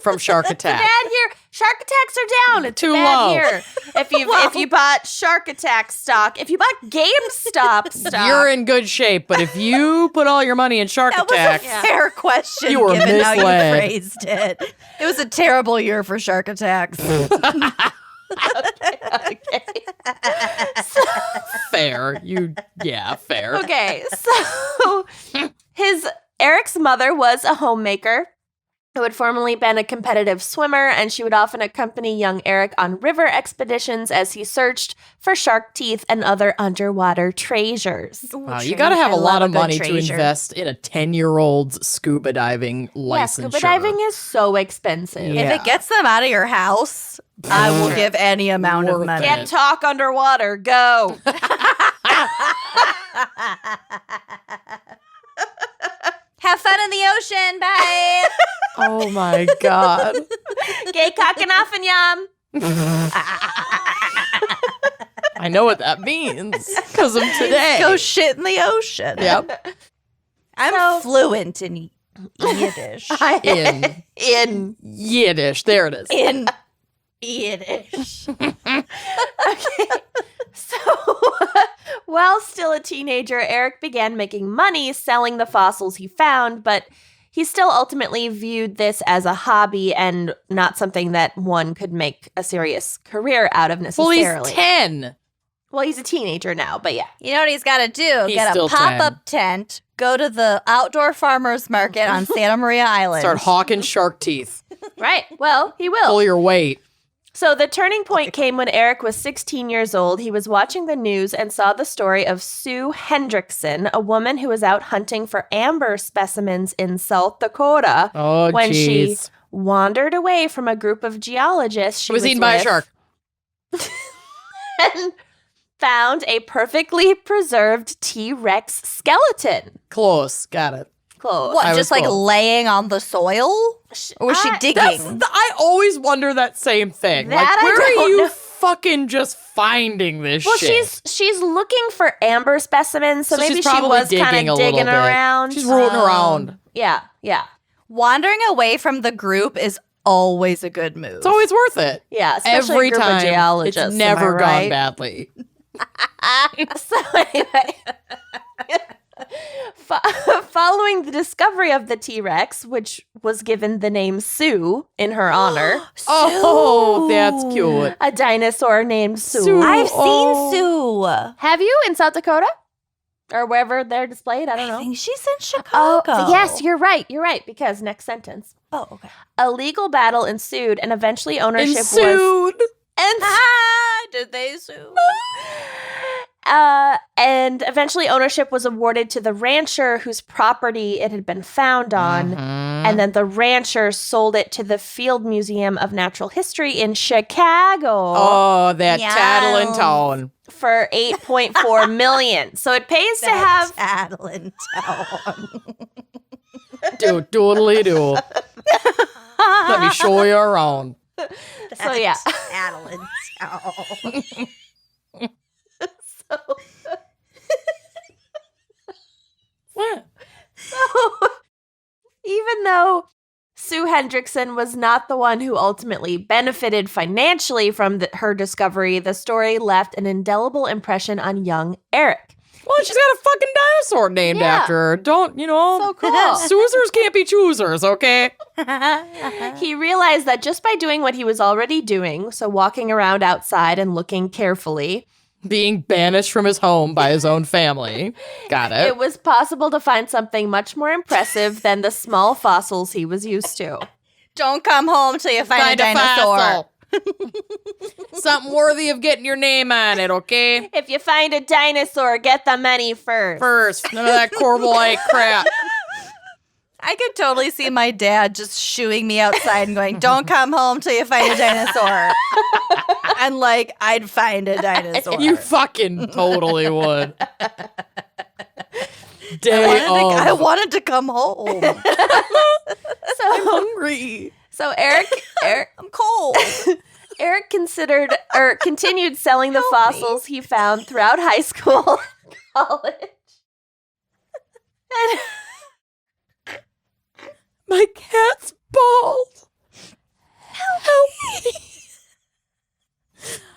from shark attack. Bad year. Shark attacks are down. It's Too a bad low. year. If you bought shark attack stock, if you bought GameStop stock, You're in good shape, but if you put all your money in shark That was attacks, a fair question, You were given how you misled. phrased it. It was a terrible year for shark attacks. fair. Fair. Okay, so Eric's mother was a homemaker. who had formerly been a competitive swimmer, and she would often accompany young Eric on river expeditions as he searched for shark teeth and other underwater treasures. Wow, you got to have a lot of money to invest in a 10-year-old's scuba diving licensure. Yeah, scuba diving is so expensive. Yeah. If it gets them out of your house, I will give any amount of Worth money. it. Can't talk underwater. Go. Have fun in the ocean. Bye. Oh my God. Gay cocking off and yum. I know what that means because of today. Go shit in the ocean. Yep. I'm fluent in Yiddish. In Yiddish. There it is. In Yiddish. So, while still a teenager, Eric began making money selling the fossils he found, but he still ultimately viewed this as a hobby and not something that one could make a serious career out of necessarily. Well, he's 10. Well, he's a teenager now, but yeah. You know what he's got to do? He's Get a still pop-up tent, go to the outdoor farmer's market on Santa Maria Island. Start hawking shark teeth. Right. Well, he will. Pull your weight. So the turning point came when Eric was 16 years old. He was watching the news and saw the story of Sue Hendrickson, a woman who was out hunting for amber specimens in South Dakota. Oh, when she jeez. wandered away from a group of geologists she Was eaten by a with shark. and found a perfectly preserved T-Rex skeleton. Close. Got it. Close. What, I was just like close. laying on the soil? Or was she digging? I always wonder that same thing. That like, I where are don't you know. fucking just finding this Well, shit? she's looking for amber specimens, so maybe she's she probably was digging kind a of little digging bit. around. She's rooting around. Yeah. Wandering away from the group is always a good move. It's always worth it. Yeah, especially Every a group of time. geologists. It's am never I gone right? badly. So anyway, following the discovery of the T-Rex, which was given the name Sue in her honor, Oh, that's cute. a dinosaur named Sue. Sue. I've Oh. seen Sue. Have you in South Dakota? Or wherever they're displayed? I don't I know. think she's in Chicago. Oh, yes, you're right. You're right. Because next sentence. Oh, okay. A legal battle ensued and eventually ownership was... Ensued. Did they sue? And eventually ownership was awarded to the rancher whose property it had been found on. And then the rancher sold it to the Field Museum of Natural History in Chicago Oh, that Meow. tattling tone. for $8.4 million. So it pays to have... Adeline Town. Do doodly do. Let me show you around. So yeah. Adeline Town. So, What? even though Sue Hendrickson was not the one who ultimately benefited financially from her discovery, the story left an indelible impression on young Eric. Well, she's got a fucking dinosaur named Yeah. after her. Don't, you know. So cool. Soozers can't be choosers, okay? He realized that just by doing what he was already doing, so walking around outside and looking carefully, Being banished from his home by his own family. Got it. it was possible to find something much more impressive than the small fossils he was used to. Don't come home till you find a dinosaur. fossil. Something worthy of getting your name on it, okay? If you find a dinosaur, get the money first. First, none of that Corvalite crap. I could totally see my dad just shooing me outside and going, "Don't come home till you find a dinosaur." And like, I'd find a dinosaur. You fucking totally would. Day I of. wanted to come home. So, Hungry. so Eric I'm cold. Eric continued selling the Help me. fossils he found throughout high school, college. And My cat's bald. Help me.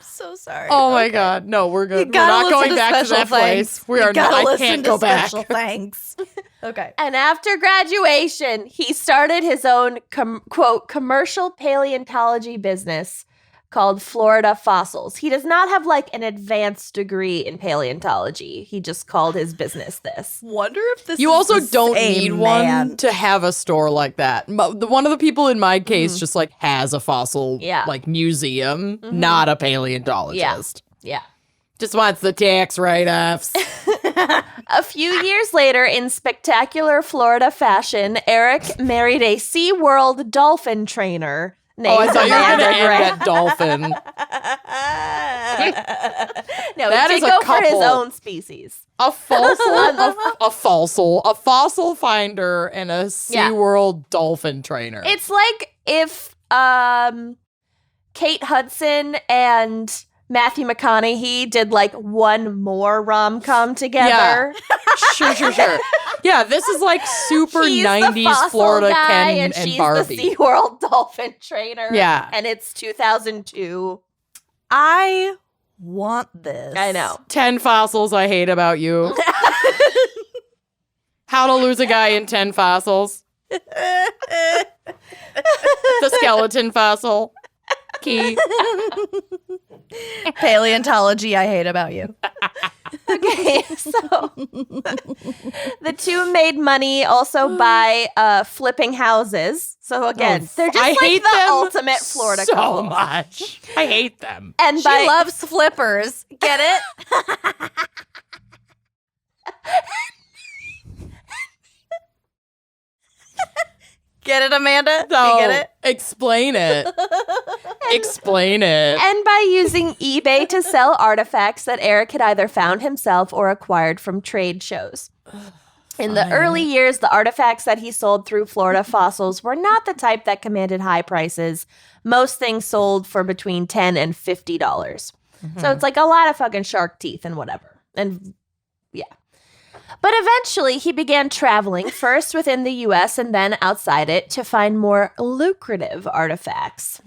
So sorry. Oh my God. No, we're good. We're Gotta not going listen back to special that place. thanks. We You are gotta not. I listen can't to go back. special thanks. Okay. And after graduation, he started his own, quote, commercial paleontology business called Florida Fossils. He does not have like an advanced degree in paleontology. He just called his business this. Wonder if this You is also the don't same need man. one to have a store like that. One of the people in my case just like has a fossil like museum, not a paleontologist. Yeah. Just wants the tax write-offs. A few years later, in spectacular Florida fashion, Eric married a SeaWorld dolphin trainer named I thought you were going to Amanda add that dolphin. No, That he is did a go for his couple. own species. A fossil finder, and a SeaWorld dolphin trainer. It's like if Kate Hudson and Matthew McConaughey did like one more rom-com together. Sure. Yeah, this is like super He's the 90s fossil Florida guy, Ken and she's Barbie. the SeaWorld dolphin trainer. Yeah. And it's 2002. I want this. I know. 10 fossils I hate about you. How to lose a guy in 10 fossils. The skeleton fossil. Key. Paleontology I hate about you. Okay, so the two made money also by flipping houses. So again, they're just I like hate the them ultimate Florida so couple. much. I hate them. And She by loves flippers. Get it? Get it, Amanda? No, You get it? explain it. Explain it. and by using eBay to sell artifacts that Eric had either found himself or acquired from trade shows. In the early years, the artifacts that he sold through Florida Fossils were not the type that commanded high prices. Most things sold for between $10 and $50. So it's like a lot of fucking shark teeth and whatever. And yeah. But eventually, he began traveling, first within the U.S. and then outside it, to find more lucrative artifacts.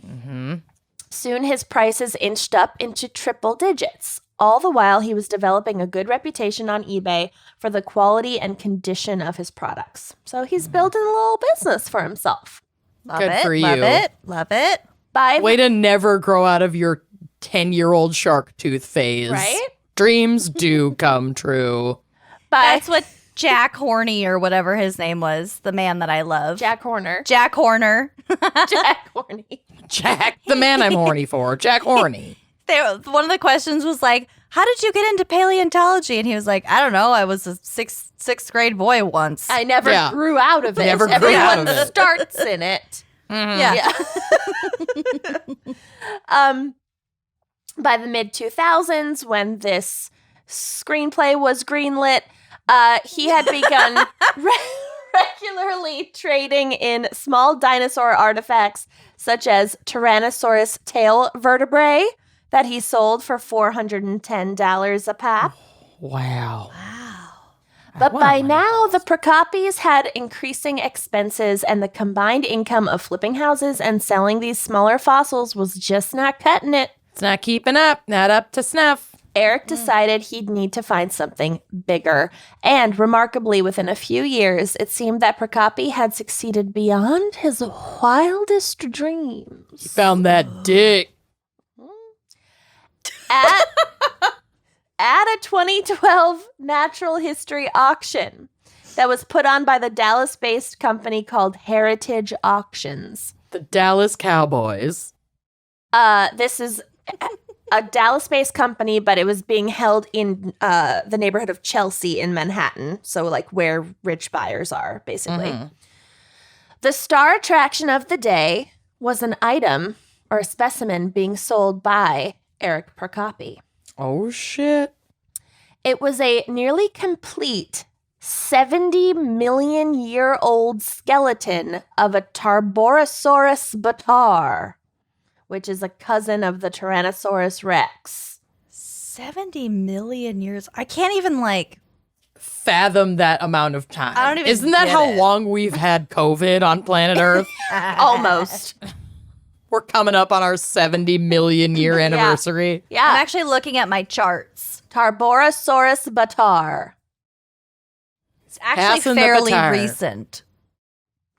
Soon, his prices inched up into triple digits. All the while, he was developing a good reputation on eBay for the quality and condition of his products. So he's building a little business for himself. Love Good it. for Love you. it. Love it. By Way to never grow out of your 10-year-old shark tooth phase. Right? Dreams do come true. That's what Jack Horny or whatever his name was, the man that I love. Jack Horner. Jack Horner. Jack Horny. Jack, the man I'm horny for. Jack Horny. One of the questions was like, how did you get into paleontology? And he was like, I don't know. I was a sixth grade boy once. I never Yeah. grew out of it. Never grew Everyone out of it. starts in it. yeah. By the mid 2000s, when this screenplay was greenlit, he had begun regularly trading in small dinosaur artifacts such as Tyrannosaurus tail vertebrae that he sold for $410 a pop. Wow. But by now, the Procopis had increasing expenses, and the combined income of flipping houses and selling these smaller fossils was just not cutting it. It's not keeping up. Not up to snuff. Eric decided he'd need to find something bigger. And remarkably, within a few years, it seemed that Procopi had succeeded beyond his wildest dreams. He found that dick. At a 2012 natural history auction that was put on by the Dallas-based company called Heritage Auctions. The Dallas Cowboys. This is a Dallas-based company, but it was being held in the neighborhood of Chelsea in Manhattan, so like where rich buyers are, basically. The star attraction of the day was an item or a specimen being sold by Eric Procopi. Oh, shit. It was a nearly complete 70 million year old skeleton of a Tarborosaurus batar, which is a cousin of the Tyrannosaurus rex. 70 million years. I can't even Fathom that amount of time. I don't even Isn't that get how it. long we've had COVID on planet Earth? Almost. We're coming up on our 70 million year anniversary. I'm Yeah. actually looking at my charts. Tarborosaurus batar. It's actually Passing the fairly batar. recent.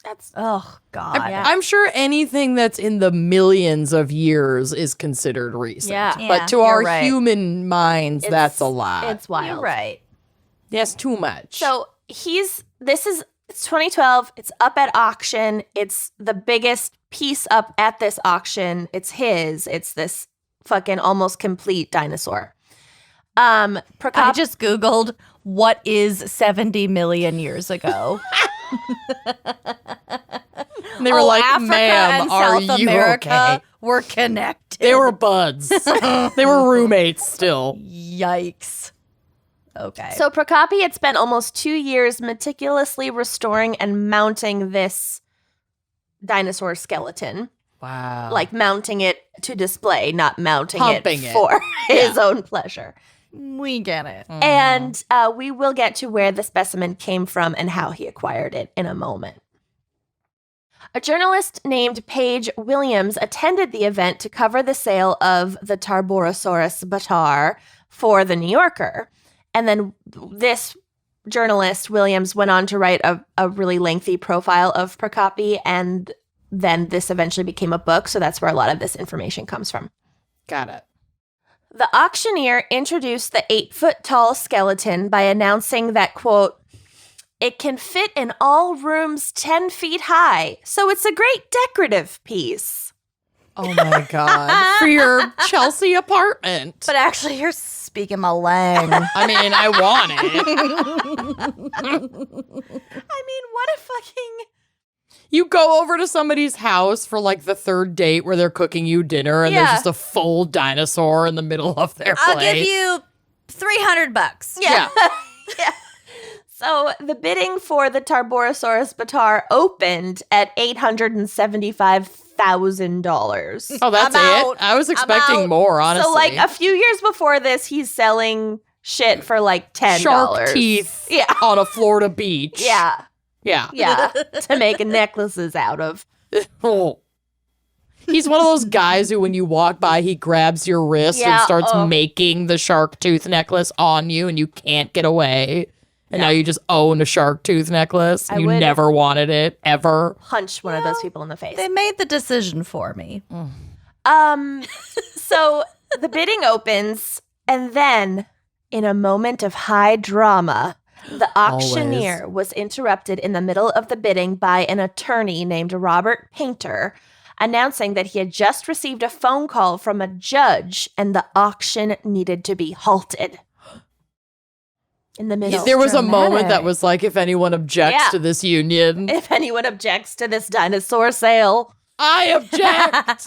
That's Oh, God. Yeah. I'm sure anything that's in the millions of years is considered recent. Yeah. But to you're our right. human minds, that's a lot. It's wild. You're right. That's too much. So it's 2012. It's up at auction. It's the biggest piece up at this auction. It's his. It's this fucking almost complete dinosaur. I just Googled what is 70 million years ago. And they were like, Africa ma'am, and are South you America okay? were connected. They were buds. They were roommates still. Yikes. Okay. So Prokopi had spent almost 2 years meticulously restoring and mounting this dinosaur skeleton. Wow. Like mounting it to display, not mounting Humping it it. for his own pleasure. we get it. And we will get to where the specimen came from and how he acquired it in a moment. A journalist named Paige Williams attended the event to cover the sale of the Tarborosaurus batar for The New Yorker. And then this journalist, Williams, went on to write a really lengthy profile of Prokopi, and then this eventually became a book, so that's where a lot of this information comes from. Got it. The auctioneer introduced the 8-foot-tall skeleton by announcing that, quote, "It can fit in all rooms 10 feet high, so it's a great decorative piece." Oh my God. For your Chelsea apartment. But actually, you're speaking my lang. I mean, I want it. I mean, what a fucking... You go over to somebody's house for like the third date where they're cooking you dinner and there's Yeah. just a full dinosaur in the middle of their I'll plate. give you $300. Yeah. Yeah. So the bidding for the Tarborosaurus batar opened at $875,000. Oh, that's I'm out. it? I was expecting out. more, honestly. So like a few years before this, he's selling shit for like $10. Shark teeth Yeah. on a Florida beach. Yeah. Yeah. Yeah. To make necklaces out of. Oh. He's one of those guys who, when you walk by, he grabs your wrist and Yeah, starts oh. making the shark tooth necklace on you, and you can't get away. And now you just own a shark tooth necklace. And I you would- never wanted it, ever. Punch one of those people in the face. They made the decision for me. So the bidding opens, and then, in a moment of high drama, the auctioneer was interrupted in the middle of the bidding by an attorney named Robert Painter, announcing that he had just received a phone call from a judge and the auction needed to be halted. In the middle. There was a dramatic. moment that was like, if anyone objects Yeah. to this union, If anyone objects to this dinosaur sale. I object.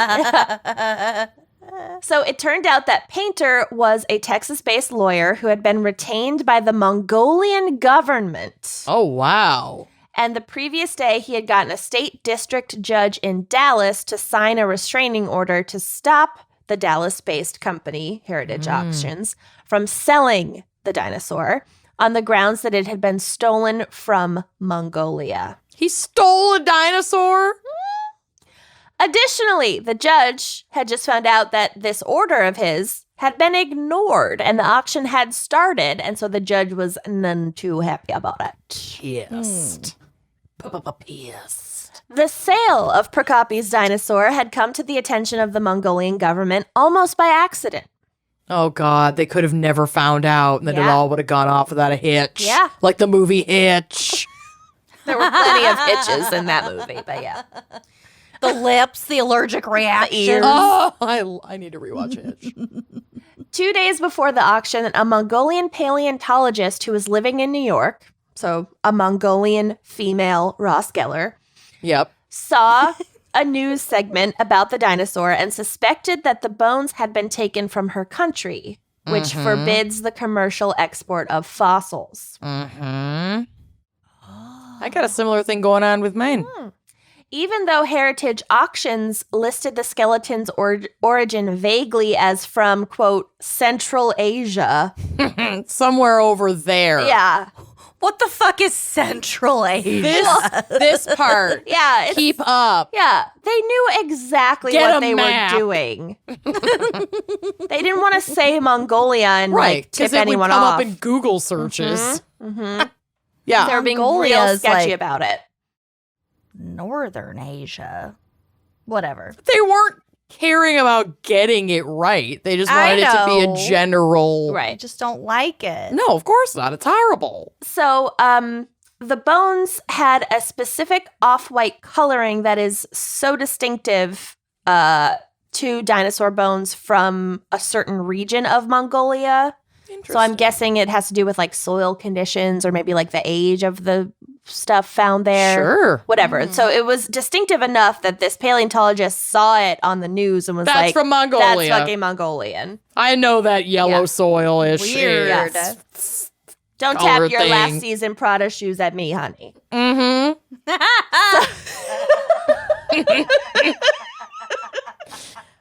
So it turned out that Painter was a Texas-based lawyer who had been retained by the Mongolian government. Oh, wow. And the previous day, he had gotten a state district judge in Dallas to sign a restraining order to stop the Dallas-based company, Heritage Auctions, from selling the dinosaur on the grounds that it had been stolen from Mongolia. He stole a dinosaur? Additionally, the judge had just found out that this order of his had been ignored and the auction had started, and so the judge was none too happy about it. Pissed. Pissed. The sale of Prokopi's dinosaur had come to the attention of the Mongolian government almost by accident. Oh, God. They could have never found out, and then it Yeah. all would have gone off without a hitch. Yeah. Like the movie Hitch. There were plenty of hitches in that movie, but yeah. The lips, the allergic reaction. Oh, I need to rewatch Hitch. 2 days before the auction, a Mongolian paleontologist who was living in New York, so a Mongolian female Ross Geller, Yep. saw a news segment about the dinosaur and suspected that the bones had been taken from her country, which forbids the commercial export of fossils. Mm-hmm. I got a similar thing going on with mine. Even though Heritage Auctions listed the skeleton's origin vaguely as from, quote, Central Asia. Somewhere over there. Yeah. What the fuck is Central Asia? This part. Yeah. it's- Keep up. Yeah. They knew exactly Get what a they map. were doing. They didn't want to say Mongolia and, Right. like, Because tip it would anyone come off. up in Google searches. Mm-hmm. Yeah. They were being Mongolia real is sketchy like- about it. Northern Asia. Whatever. They weren't caring about getting it right. They just wanted it to be a general. I Right. just don't like it. No, of course not. It's horrible. So, the bones had a specific off-white coloring that is so distinctive to dinosaur bones from a certain region of Mongolia. So I'm guessing it has to do with like soil conditions or maybe like the age of the stuff found there. Sure. Whatever. So it was distinctive enough that this paleontologist saw it on the news and was That's like, from Mongolia. That's fucking Mongolian. I know that yellow soil-ish. Weird. Yes. Don't Color tap your thing. last season Prada shoes at me, honey. Mm-hmm.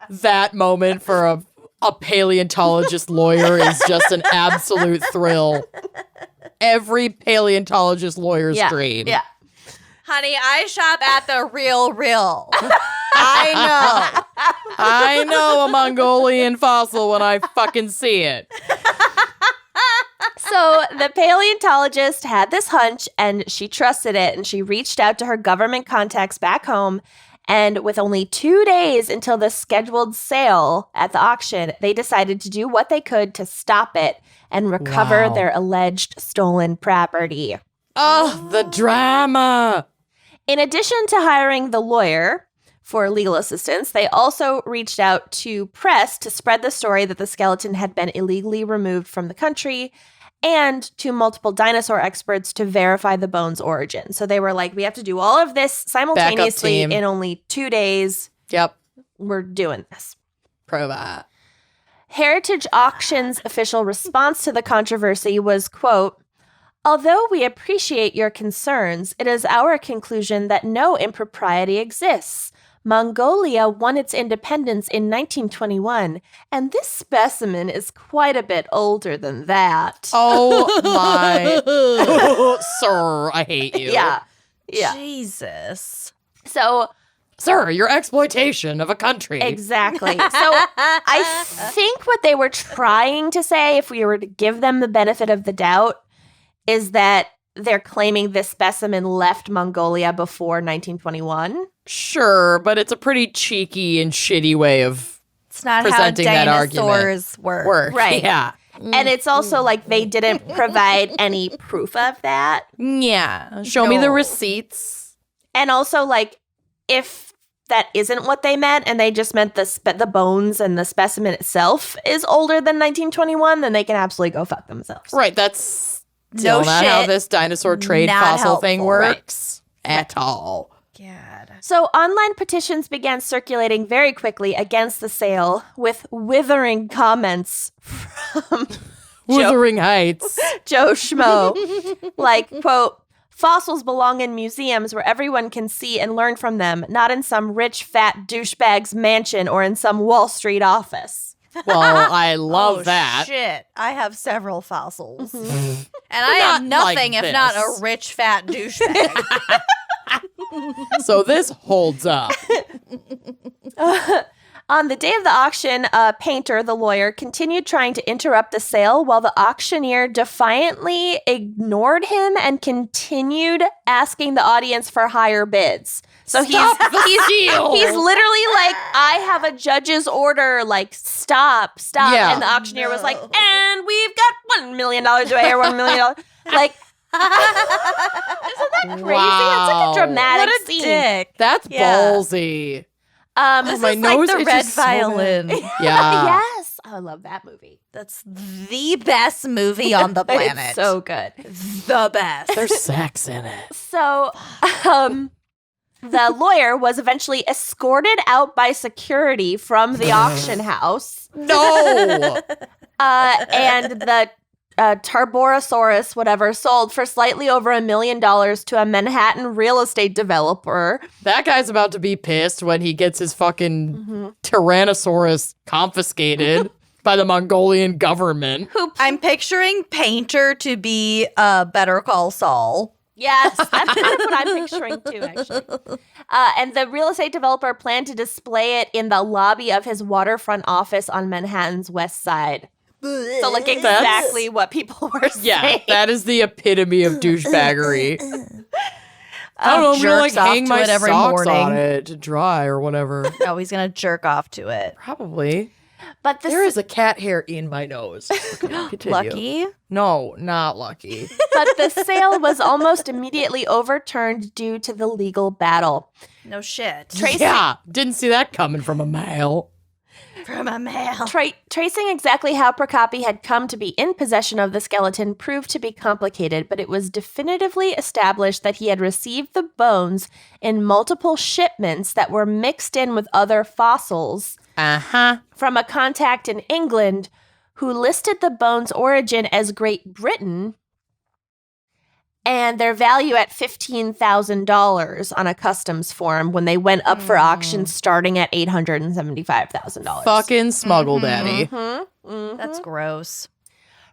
That moment for a paleontologist lawyer is just an absolute thrill. Every paleontologist lawyer's dream. Yeah. Honey, I shop at the Real. I I know a Mongolian fossil when I fucking see it. So the paleontologist had this hunch and she trusted it and she reached out to her government contacts back home. And with only 2 days until the scheduled sale at the auction, they decided to do what they could to stop it and recover Wow. their alleged stolen property. Oh, the drama. In addition to hiring the lawyer for legal assistance, they also reached out to press to spread the story that the skeleton had been illegally removed from the country and to multiple dinosaur experts to verify the bone's origin. So they were like, we have to do all of this simultaneously team. in only 2 days. Yep. We're doing this. Prova. Heritage Auction's official response to the controversy was, quote, "Although we appreciate your concerns, it is our conclusion that no impropriety exists. Mongolia won its independence in 1921, and this specimen is quite a bit older than that." Oh my. Sir, I hate you. Yeah. Jesus. So, Sir, your exploitation of a country. exactly. So, I think what they were trying to say, if we were to give them the benefit of the doubt, is that they're claiming this specimen left Mongolia before 1921. Sure, but it's a pretty cheeky and shitty way of It's not presenting how that dinosaurs work. work. Right. Yeah. And it's also like they didn't provide any proof of that. Yeah. Show me the No. receipts. And also, like, if that isn't what they meant and they just meant the bones and the specimen itself is older than 1921, then they can absolutely go fuck themselves. Right. That's No still not how shit. this dinosaur trade Not fossil thing helpful. works at all. God. So online petitions began circulating very quickly against the sale with withering comments from Wuthering Heights. Joe Schmo. Like, quote, "Fossils belong in museums where everyone can see and learn from them, not in some rich, fat douchebag's mansion or in some Wall Street office." Well, I love Oh, that. Shit. I have several fossils. Mm-hmm. And I am Not like nothing if not a this. rich, fat douchebag. So this holds up. On the day of the auction, Painter, the lawyer, continued trying to interrupt the sale while the auctioneer defiantly ignored him and continued asking the audience for higher bids. So Stop the steal. he's literally like, "I have a judge's order, like, stop. Yeah. And the auctioneer was like, "And we've got $1 million away, or $1 million." Like, isn't that crazy? That's like Wow. a dramatic What a scene. dick. That's Yeah. ballsy. This my is nose like the Red itches so bad. Violin. Yeah. Yes. I love that movie. That's the best movie on the planet. It's so good. the best. There's sex in it. So, the lawyer was eventually escorted out by security from the auction house. No. And the Tarborosaurus, whatever, sold for slightly over $1 million to a Manhattan real estate developer. That guy's about to be pissed when he gets his fucking Tyrannosaurus confiscated by the Mongolian government. I'm picturing Painter to be Better Call Saul. Yes, that's kind of what I'm picturing too, actually. And the real estate developer planned to display it in the lobby of his waterfront office on Manhattan's west side. So, like, exactly what people were saying. Yeah, that is the epitome of douchebaggery. I don't know. I'm gonna like jerks off hang to my it every socks morning. on it to dry or whatever. Oh, he's gonna jerk off to it. Probably. But There is a cat hair in my nose. Okay, continue. Lucky. No, not lucky. but the sale was almost immediately overturned due to the legal battle. No shit. Yeah, didn't see that coming from a male. From a male. Tracing exactly how Procopi had come to be in possession of the skeleton proved to be complicated, but it was definitively established that he had received the bones in multiple shipments that were mixed in with other fossils from a contact in England who listed the bones' origin as Great Britain and their value at $15,000 on a customs form when they went up for auction starting at $875,000. Fucking smuggle daddy. That's gross.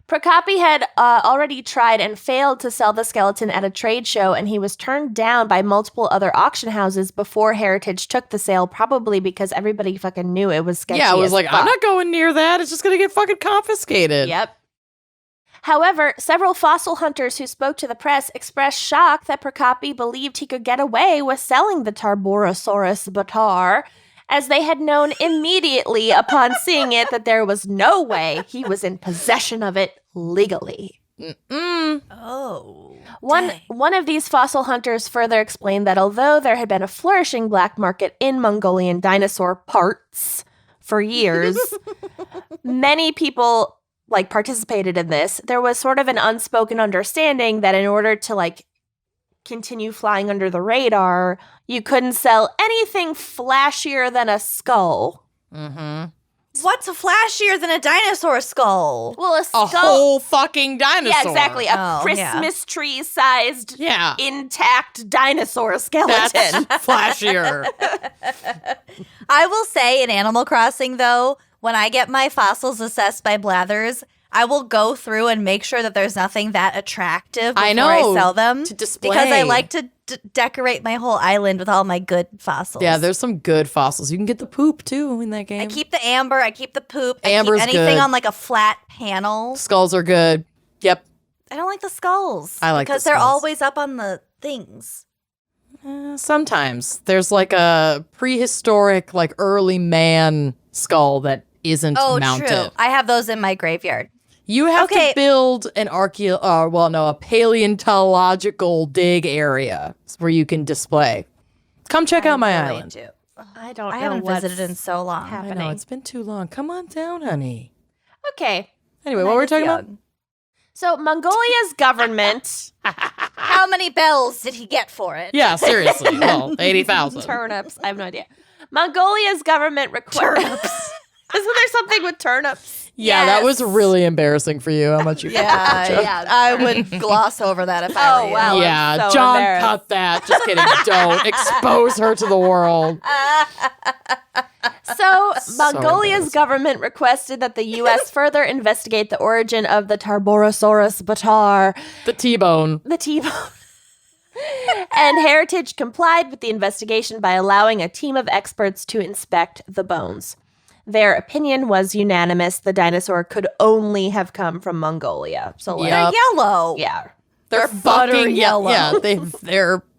Procopi had already tried and failed to sell the skeleton at a trade show, and he was turned down by multiple other auction houses before Heritage took the sale, probably because everybody fucking knew it was sketchy. Yeah, I was as like, fuck. I'm not going near that. It's just going to get fucking confiscated. Yep. However, several fossil hunters who spoke to the press expressed shock that Procopi believed he could get away with selling the Tarborosaurus batar, as they had known immediately upon seeing it that there was no way he was in possession of it legally. Oh. One of these fossil hunters further explained that although there had been a flourishing black market in Mongolian dinosaur parts for years, many people participated in this. There was sort of an unspoken understanding that in order to continue flying under the radar, you couldn't sell anything flashier than a skull. What's flashier than a dinosaur skull? Well, a A skull. whole fucking dinosaur. Yeah, exactly. A Oh, Christmas tree-sized, Yeah. intact dinosaur skeleton. That's flashier. I will say in Animal Crossing, though, when I get my fossils assessed by Blathers, I will go through and make sure that there's nothing that attractive before I know, I sell them. to display. Because I like to decorate my whole island with all my good fossils. Yeah, there's some good fossils. You can get the poop, too, in that game. I keep the amber, I keep the poop, Amber's I keep anything good. on a flat panel. Skulls are good. Yep. I don't like the skulls. I like the because they're skulls. always up on the things. Sometimes. There's a prehistoric, Oh, early man skull that isn't mounted. true. I have those in my graveyard. You have Okay. to build an a paleontological dig area where you can display. Come check out my really island. do. I don't I know haven't what's visited in so long. I happening. know, it's been too long. Come on down, honey. Okay. Anyway, what were we talking about? So Mongolia's government How many bells did he get for it? Yeah, seriously. Well, 80,000. turnips. I have no idea. Mongolia's government requires. Isn't there something with turnips? Yeah, that was really embarrassing for you. How much you Yeah, I would gloss over that if I were you. wow. Yeah, I'm so John, embarrassed. cut that. Just kidding. Don't expose her to the world. So, Mongolia's embarrassing. government requested that the U.S. further investigate the origin of the Tarborosaurus batar, The T-bone. the T-bone. And Heritage complied with the investigation by allowing a team of experts to inspect the bones. Their opinion was unanimous. The dinosaur could only have come from Mongolia. So, Yep. They're yellow. yeah. They're butter fucking yellow. Yeah,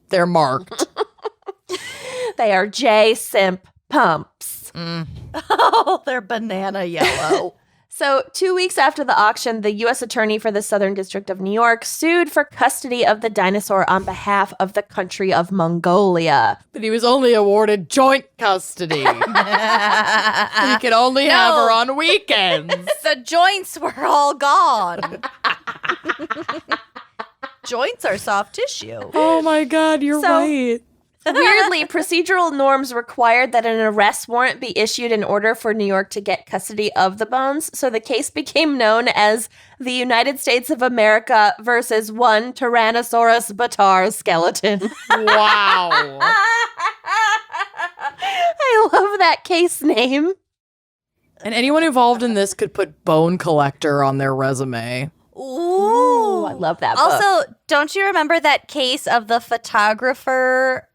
they're marked. They are J-Simp pumps. Oh, they're banana yellow. So, 2 weeks after the auction, the U.S. Attorney for the Southern District of New York sued for custody of the dinosaur on behalf of the country of Mongolia. But he was only awarded joint custody. He could only have her on weekends. The joints were all gone. Joints are soft tissue. Oh my God, you're So- right. Weirdly, procedural norms required that an arrest warrant be issued in order for New York to get custody of the bones. So the case became known as the United States of America versus one Tyrannosaurus batar skeleton. Wow. I love that case name. And anyone involved in this could put bone collector on their resume. Ooh. I love that book. Also, don't you remember that case of the photographer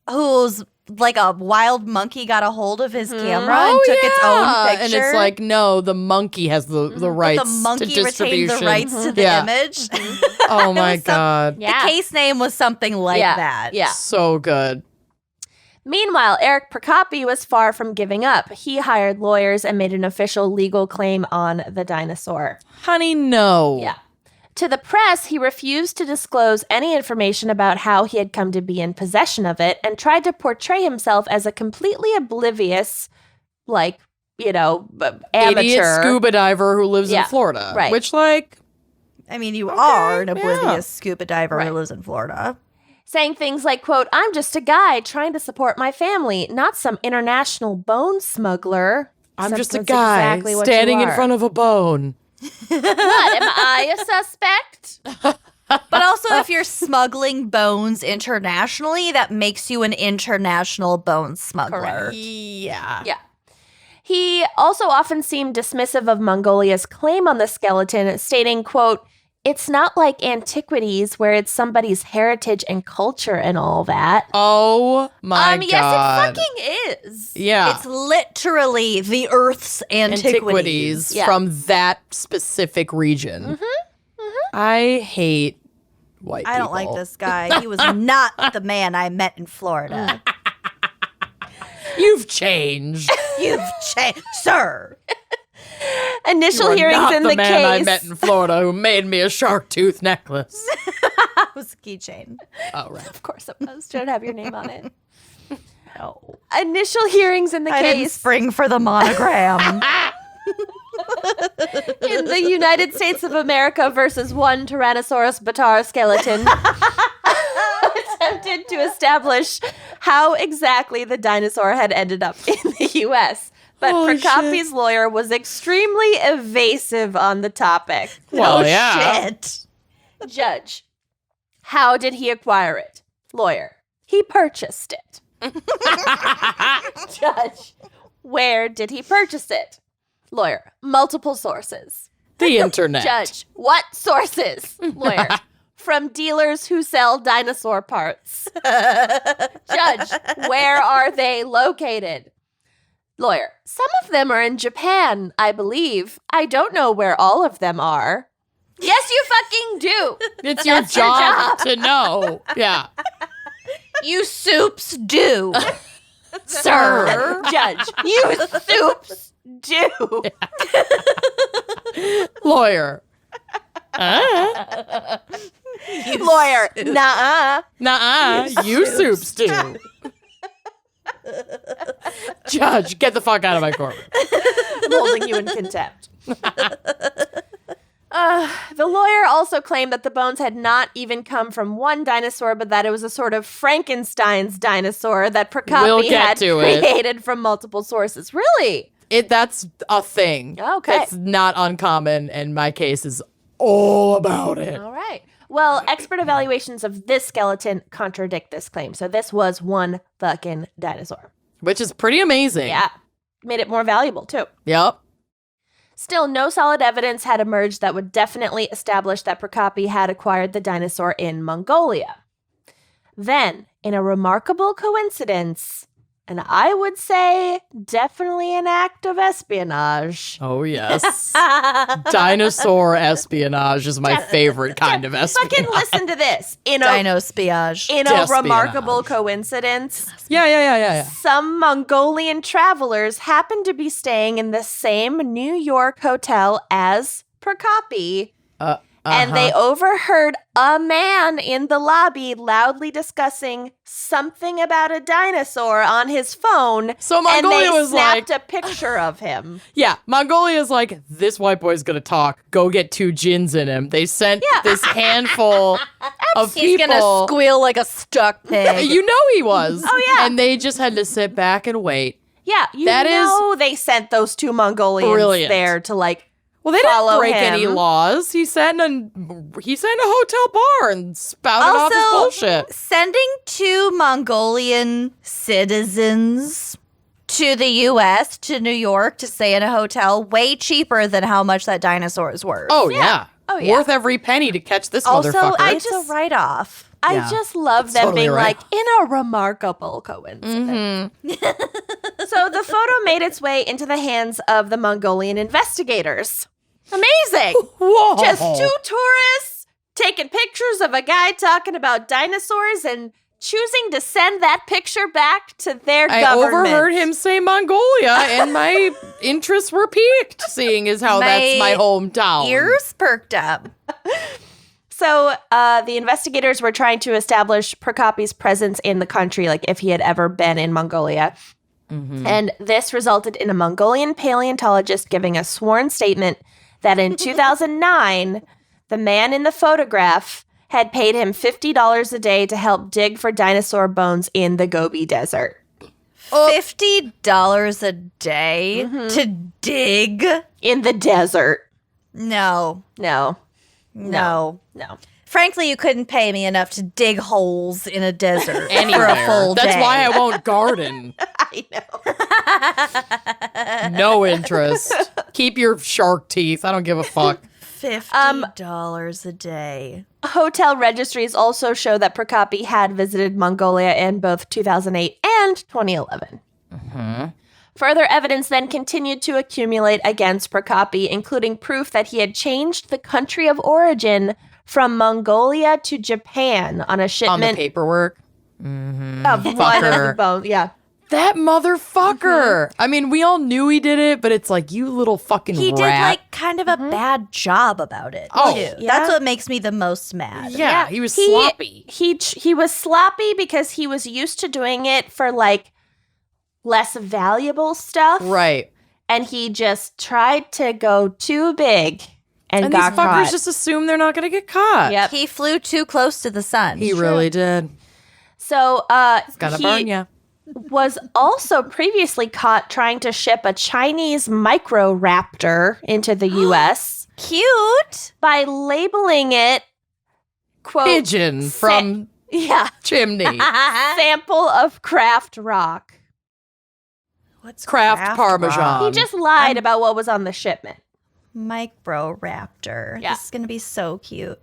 whose like a wild monkey got a hold of his camera and Oh, took its own yeah. picture. And it's like, no, the monkey has the rights But the monkey to retained distribution. the rights to the Yeah. image. Oh my God. Yeah. The case name was something like that. Yeah. So good. Meanwhile, Eric Procopi was far from giving up. He hired lawyers and made an official legal claim on the dinosaur. Honey, no. Yeah. To the press, he refused to disclose any information about how he had come to be in possession of it and tried to portray himself as a completely oblivious, amateur. Idiot scuba diver who lives Yeah. in Florida. Right. Which, I mean, you are an oblivious yeah. scuba diver Right. who lives in Florida. Saying things like, quote, I'm just a guy trying to support my family, not some international bone smuggler. I'm just a That's guy exactly what you standing in are. front of a bone. What, am I a suspect? But also, if you're smuggling bones internationally, that makes you an international bone smuggler. Yeah. Yeah. He also often seemed dismissive of Mongolia's claim on the skeleton, stating, quote, it's not like antiquities where it's somebody's heritage and culture and all that. Oh my God. Yes, it fucking is. Yeah. It's literally the Earth's antiquities. Yeah. from that specific region. I hate white people. I don't like this guy. He was not the man I met in Florida. You've changed. You've changed, sir. Initial You are hearings not in the the man I case. met in Florida who made me a shark tooth necklace. That was a keychain. Oh, right. Of course it was. Don't have your name on it. No. Initial hearings in the I didn't case spring for the monogram. in the United States of America versus one Tyrannosaurus bataar skeleton attempted to establish how exactly the dinosaur had ended up in the U.S. But Holy Procopi's lawyer was extremely evasive on the topic. Well, No yeah. shit. Judge, how did he acquire it? Lawyer, he purchased it. Judge, where did he purchase it? Lawyer, multiple sources. The internet. Judge, what sources? Lawyer, from dealers who sell dinosaur parts. Judge, where are they located? Lawyer, some of them are in Japan, I believe. I don't know where all of them are. Yes, you fucking do. It's your That's your job to know. Yeah. You soups do. Sir. Judge, you soups do. Lawyer. Lawyer, nuh-uh. Nuh-uh. You soups do. Judge, get the fuck out of my courtroom. I'm holding you in contempt. The lawyer also claimed that the bones had not even come from one dinosaur, but that it was a sort of Frankenstein's dinosaur that We'll Procopi get had to it. created from multiple sources. Really? That's a thing. Okay. That's not uncommon, and my case is all about it. All right. Well, expert evaluations of this skeleton contradict this claim. So this was one fucking dinosaur. Which is pretty amazing. Yeah. Made it more valuable, too. Yep. Still, no solid evidence had emerged that would definitely establish that Procopi had acquired the dinosaur in Mongolia. Then, in a remarkable coincidence, and I would say definitely an act of espionage. Oh, yes. Dinosaur espionage is my favorite kind of espionage. Fucking listen to this. In a Dino-spiage. remarkable coincidence, Yeah. some Mongolian travelers happened to be staying in the same New York hotel as Procopi. And they overheard a man in the lobby loudly discussing something about a dinosaur on his phone. So Mongolia and they was snapped like- a picture of him. Yeah, Mongolia's like, this white boy's gonna talk. Go get 2 gins in him. They sent this handful of He's people. gonna squeal like a stuck pig. You know he was. Oh, yeah. And they just had to sit back and wait. Yeah, you That is know they sent those 2 Mongolians brilliant. there to Well, they didn't follow break him. any laws. He sat in a hotel bar and spouted off his bullshit. Sending 2 Mongolian citizens to the U.S., to New York, to stay in a hotel, way cheaper than how much that dinosaur is worth. Oh, yeah. Oh, yeah. Worth every penny to catch this Also, motherfucker. I It's a write-off. I Yeah. just love them totally being right. like, in a remarkable coincidence. Mm-hmm. So the photo made its way into the hands of the Mongolian investigators. Amazing. Whoa. Just two tourists taking pictures of a guy talking about dinosaurs and choosing to send that picture back to their I government. overheard him say Mongolia, and my interests were piqued, seeing as how that's my hometown. Ears perked up. So the investigators were trying to establish Prokopi's presence in the country, like if he had ever been in Mongolia. Mm-hmm. And this resulted in a Mongolian paleontologist giving a sworn statement that in 2009, the man in the photograph had paid him $50 a day to help dig for dinosaur bones in the Gobi Desert. $50 a day to dig? In the desert. No. No. Frankly, you couldn't pay me enough to dig holes in a desert Anywhere. for a full day. That's why I won't garden. I know. No interest. Keep your shark teeth. I don't give a fuck. $50 a day. Hotel registries also show that Prokopi had visited Mongolia in both 2008 and 2011. Further evidence then continued to accumulate against Prokopi, including proof that he had changed the country of origin from Mongolia to Japan on a On the shipment paperwork. of one of the Fucker. bones. Yeah. That motherfucker. I mean, we all knew he did it, but it's like, you little fucking He rat. did like kind of a bad job about it. Oh, too. yeah. That's what makes me the most mad. yeah, he was sloppy. He was sloppy because he was used to doing it for like less valuable stuff. Right. And he just tried to go too big and And these got fuckers caught. just assume they're not going to get caught. Yep. He flew too close to the sun. He really did. So Gotta burn he ya. was also previously caught trying to ship a Chinese microraptor into the U.S. Cute. by labeling it, quote, Pigeon from yeah, chimney. sample of craft rock. What's Craft Parmesan. rock? He just lied about what was on the shipment. Microraptor. Yeah. This is going to be so cute.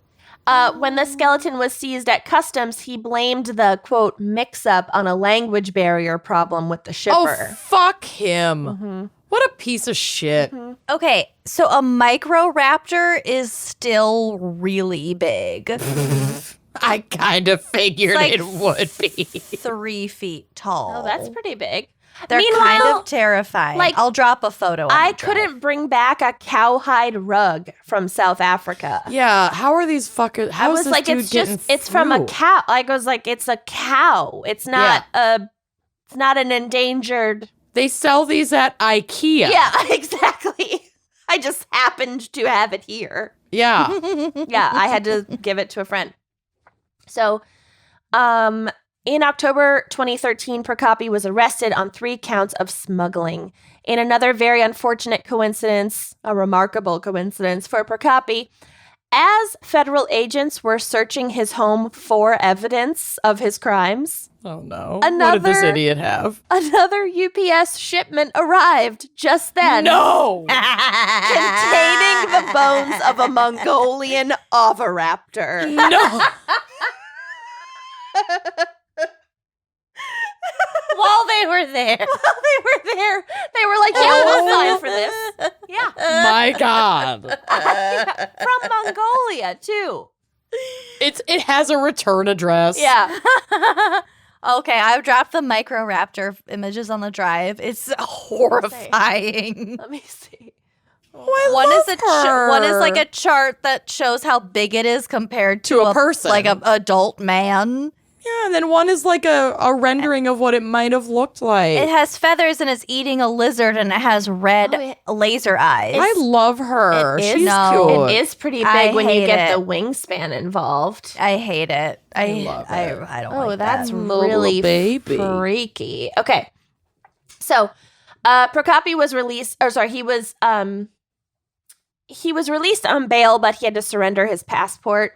When the skeleton was seized at customs, he blamed the, quote, mix-up on a language barrier problem with the Oh, shipper. fuck him. What a piece of shit. Okay, so a microraptor is still really big. I kind of figured Like it would be. 3 feet tall. Oh, that's pretty big. They're Meanwhile, kind of terrifying. like, I'll drop a photo on I the drive. couldn't bring back a cowhide rug from South Africa. Yeah, how are these fuckers? I How is was this like, dude it's getting just, it's from a through? cow. Like, I was like, it's a cow. It's not it's not an endangered. They sell these at IKEA. Yeah, exactly. I just happened to have it here. Yeah. Yeah, I had to give it to a friend. So, in October 2013, Prokopi was arrested on 3 counts of smuggling. In another very unfortunate coincidence, a remarkable coincidence for Prokopi, as federal agents were searching his home for evidence of his crimes, Oh no. What did this Another- idiot have? another UPS shipment arrived just then. No. Containing the bones of a Mongolian oviraptor. No. While they were there. They were there. They were like, yeah, we're fine for this. Yeah. My God. From Mongolia, too. It has a return address. Yeah. Okay, I've dropped the microraptor images on the drive. It's horrifying. Let me see. One is one is like a chart that shows how big it is compared to, To a person. like an adult man. Yeah, and then one is like a rendering of what it might have looked like. It has feathers and is eating a lizard and it has red laser eyes. I love her. It is- She's No. cute. It is pretty I big when you hate get it. the wingspan involved. I hate it. I love it. I don't Oh, like that's that. really baby. freaky. Okay. So, Prokopi was released, or sorry, he was released on bail, but he had to surrender his passport.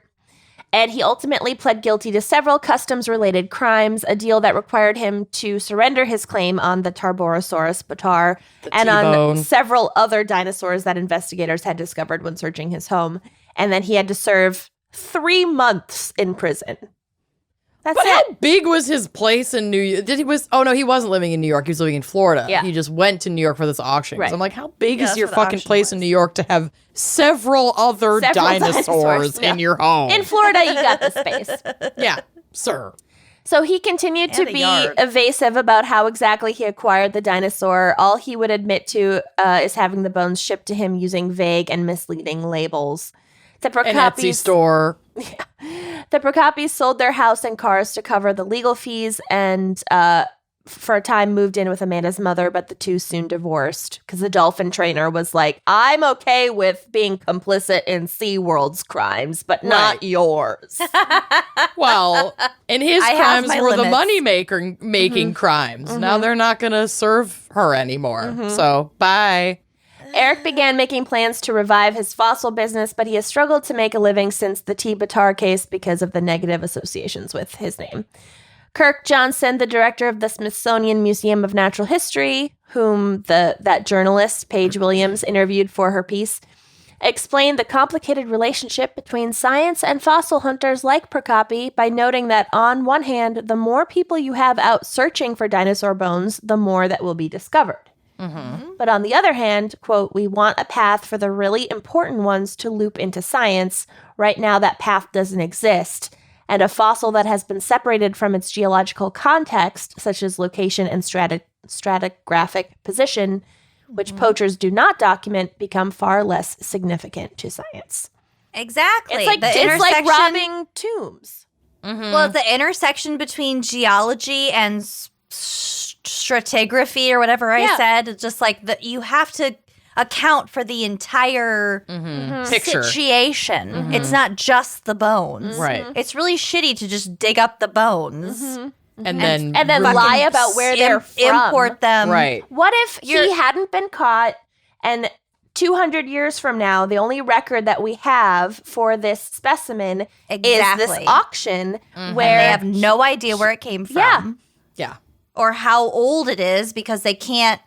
And he ultimately pled guilty to several customs-related crimes, a deal that required him to surrender his claim on the Tarborosaurus batar and T-bone. on several other dinosaurs that investigators had discovered when searching his home. And then he had to serve 3 months in prison. That's But it. how big was his place in New York? He wasn't living in New York. He was living in Florida. Yeah. He just went to New York for this auction. 'Cause Right. I'm like, how big Yeah, is that's your where the fucking auction place was. in New York to have several other dinosaurs yeah. in your home? In Florida, you got the space. Yeah, sir. So he continued to And a be yard. evasive about how exactly he acquired the dinosaur. All he would admit to is having the bones shipped to him using vague and misleading labels. The An Etsy store. The Procopis sold their house and cars to cover the legal fees and for a time moved in with Amanda's mother, but the two soon divorced because the dolphin trainer was like, I'm okay with being complicit in SeaWorld's crimes, but not Right. yours. Well, and his I have crimes my were the limits. money making crimes. Now they're not going to serve her anymore. So, bye. Eric began making plans to revive his fossil business, but he has struggled to make a living since the T. Batar case because of the negative associations with his name. Kirk Johnson, the director of the Smithsonian Museum of Natural History, whom that journalist, Paige Williams, interviewed for her piece, explained the complicated relationship between science and fossil hunters like Procopi by noting that, on one hand, the more people you have out searching for dinosaur bones, the more that will be discovered. But on the other hand, quote, we want a path for the really important ones to loop into science. Right now, that path doesn't exist. And a fossil that has been separated from its geological context, such as location and stratigraphic position, which poachers do not document, become far less significant to science. Exactly. It's like robbing tombs. Well, the intersection between geology and stratigraphy or whatever I said, just like that, you have to account for the entire Picture. situation. It's not just the bones. Right. It's really shitty to just dig up the bones And then lie about where they're from. import them. Right. What if he hadn't been caught and 200 years from now, the only record that we have for this specimen is Exactly. this auction where And they have no idea where it came from. Yeah. Yeah. Or how old it is because they can't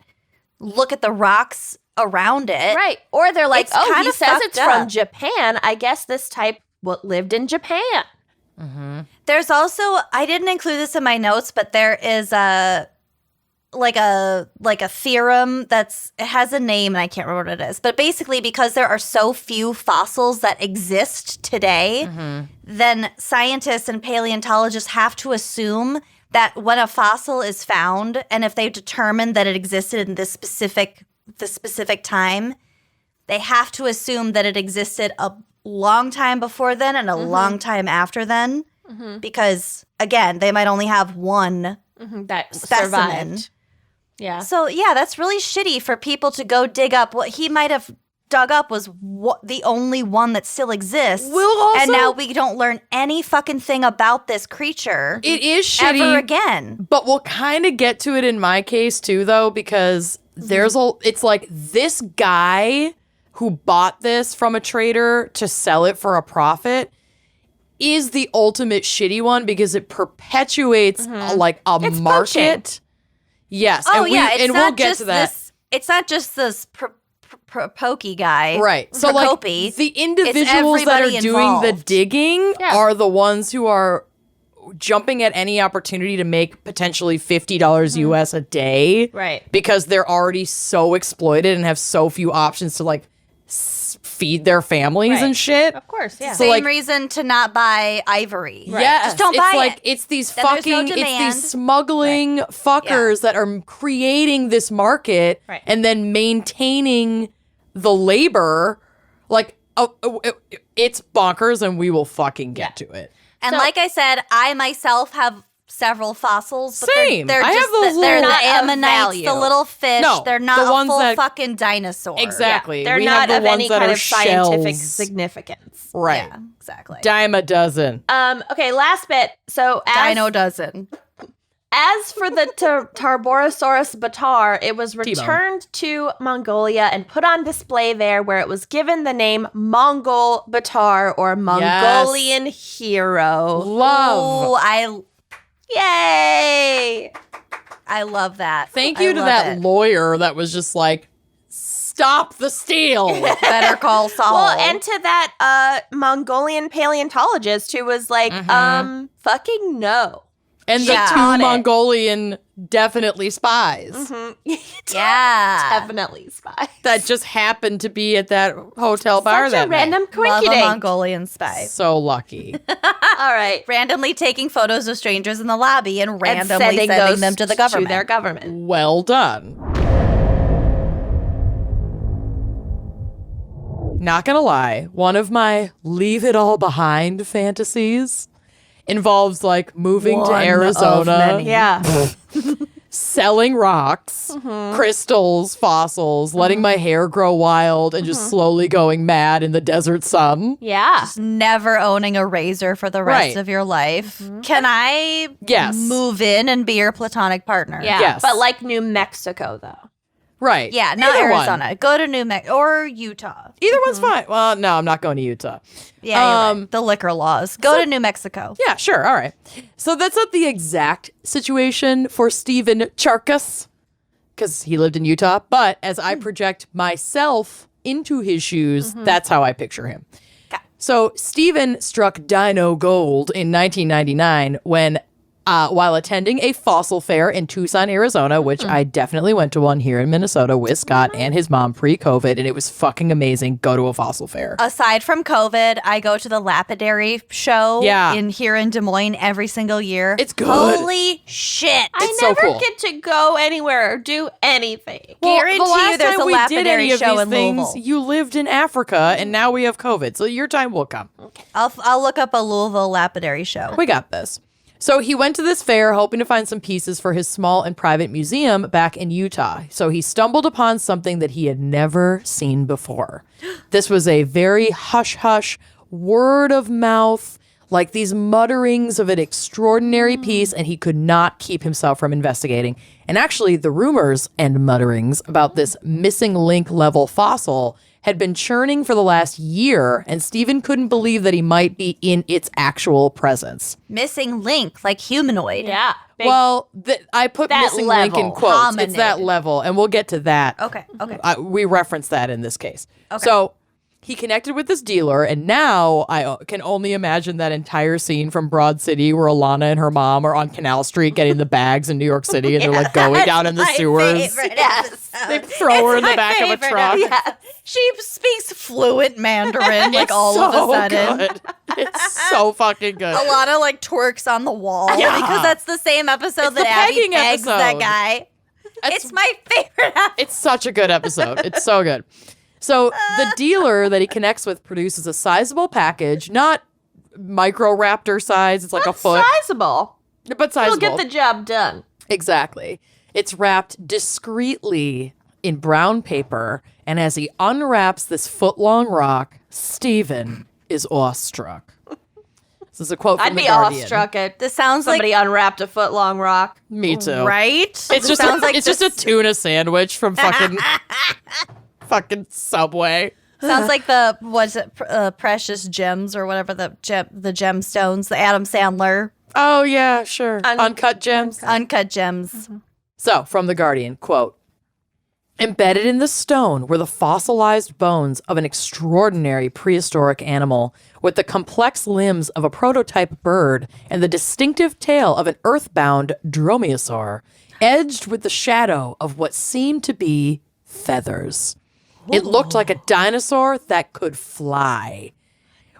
look at the rocks around it. Right. Or they're like, It's oh, he kinda says fucked it's from up. Japan. I guess this type lived in Japan. There's also, I didn't include this in my notes, but there is a theorem it has a name and I can't remember what it is. But basically, because there are so few fossils that exist today, then scientists and paleontologists have to assume that when a fossil is found, and if they determine that it existed in this specific time, they have to assume that it existed a long time before then and a long time after then. Because, again, they might only have one That specimen. survived. Yeah. So, yeah, that's really shitty for people to go dig up. What he might have dug up was the only one that still exists. We'll also- and now we don't learn any fucking thing about this creature It is shitty. ever again. But we'll kind of get to it in my case too, though, because it's like this guy who bought this from a trader to sell it for a profit is the ultimate shitty one because it perpetuates a It's market. poaching. Yes. Oh, and yeah, it's and not we'll get just to that. this. It's not just this pokey guy. Right. So like Procopi. the individuals that are everybody doing the involved. digging Yeah. are the ones who are jumping at any opportunity to make potentially $50 US a day. Right. Because they're already so exploited and have so few options to like feed their families Right. and shit. Of course, yeah. So, Same like- reason to not buy ivory. Yes, Just don't it's buy like it. it's these Then there's no fucking it's demand. these smuggling fuckers that are creating this market Right. and then maintaining the labor. Like it's bonkers, and we will fucking get to it. And So- like I said, I myself have several fossils. But Same. They're I just have those they're little- the Not of ammonites, value. the little fish. No, they're the not a ones full that- fucking dinosaur. Exactly. They're We not have the of ones any that kind are of scientific shells. significance. Right. Yeah, exactly. Dime a dozen. Okay, last bit. So Dino dozen. as for the Tarborosaurus batar, it was returned to Mongolia and put on display there, where it was given the name Mongol batar or Mongolian hero. Love. Yay! I love that. Thank I you to love that it. lawyer that was just like, Stop the steal. Better call Saul. Well, and to that Mongolian paleontologist who was like, fucking no. And Yeah. the two On it. Mongolian definitely spies Yeah. Definitely spy. that just happened to be at that hotel bar Such that a random Love a coincidence. Mongolian spy. So lucky. All right. Randomly taking photos of strangers in the lobby and randomly sending sending those them to the government. To their government. Well done. Not gonna lie, one of my leave it all behind fantasies involves like moving to One of Arizona, many. Yeah. selling rocks, crystals, fossils, letting my hair grow wild, and just slowly going mad in the desert sun. Yeah. Never owning a razor for the rest Right. of your life. Can I Yes. move in and be your platonic partner? Yeah. Yes. But like New Mexico, though. Right. Yeah, not Either one. Arizona. Go to New Mexico or Utah. Either one's fine. Well, no, I'm not going to Utah. Yeah, you're right. The liquor laws. Go to New Mexico. Yeah, sure. All right. So that's not the exact situation for Stephen Charkas, because he lived in Utah. But as I project myself into his shoes, that's how I picture him. So Stephen struck Dino Gold in 1999 when, while attending a fossil fair in Tucson, Arizona, which I definitely went to one here in Minnesota with Scott and his mom pre-COVID, and it was fucking amazing. Go to a fossil fair. Aside from COVID, I go to the lapidary show here in Des Moines every single year. It's good. Holy shit. I It's so never cool. get to go anywhere or do anything. Guarantee the last you there's time a we did lapidary any of show these in things, Louisville. you lived in Africa, and now we have COVID, so your time will come. I'll look up a Louisville lapidary show. We got this. So he went to this fair hoping to find some pieces for his small and private museum back in Utah. So he stumbled upon something that he had never seen before. This was a very hush-hush, word of mouth, like these mutterings of an extraordinary piece, and he could not keep himself from investigating. And actually, the rumors and mutterings about this missing link level fossil had been churning for the last year, and Stephen couldn't believe that he might be in its actual presence. Missing link, like humanoid. Yeah. Big- Well, I put That missing link in level. quotes. It's that Hominid. level, and we'll get to that. Okay. We reference that in this case. So he connected with this dealer, and now I can only imagine that entire scene from Broad City where Alana and her mom are on Canal Street getting the bags in New York City, and they're like going down in the My sewers. favorite Yes. They episode. throw her in the my back of a favorite truck. episode. She speaks fluent Mandarin, like It's all of so a sudden. good. It's so fucking good. Alana like twerks on the wall Yeah. because that's the same episode It's that the Abby pegging pegs that episode. guy. It's It's my favorite episode. It's such a good episode. It's so good. So the dealer that he connects with produces a sizable package, not Microraptor size. It's like a foot, Sizable. but sizable. You'll get the job done. Exactly. It's wrapped discreetly in brown paper, and as he unwraps this foot-long rock, Stephen is awestruck. This is a quote from I'd The be Guardian. awestruck at This sounds somebody unwrapped a foot-long rock. Me too. right. It's just sounds like it's just a tuna sandwich from fucking Subway. sounds like the what's it? Precious Gems or whatever the gemstones. The Adam Sandler Oh yeah, sure. Uncut gems. uncut gems. So, from The Guardian, quote, embedded in the stone were the fossilized bones of an extraordinary prehistoric animal with the complex limbs of a prototype bird and the distinctive tail of an earthbound dromaeosaur, edged with the shadow of what seemed to be feathers. It looked like a dinosaur that could fly,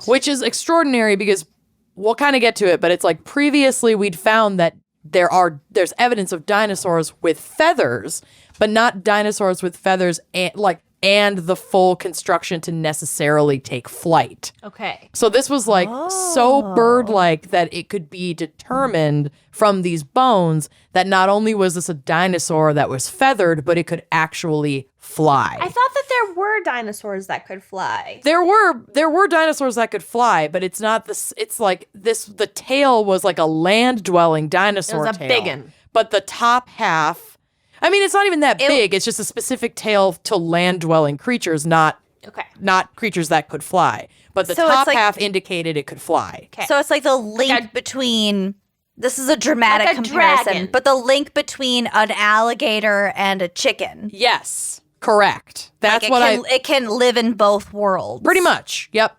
which is extraordinary because we'll kind of get to it, but it's like previously we'd found that there's evidence of dinosaurs with feathers, but not dinosaurs with feathers and the full construction to necessarily take flight. Okay. So this was like so bird-like that it could be determined from these bones that not only was this a dinosaur that was feathered, but it could actually fly. I thought that there were dinosaurs that could fly. There were dinosaurs that could fly, but it's not this. It's like this. The tail was like a land-dwelling dinosaur It was a tail, biggin. but the top half. I mean, it's not even that big. It's just a specific tail to land-dwelling creatures, not creatures that could fly. But the So it's top like- half indicated it could fly. Okay. So it's like the link between. This is a dramatic Like a comparison, dragon. but the link between an alligator and a chicken. Yes, Correct. That's it can live in both worlds. Pretty much. Yep.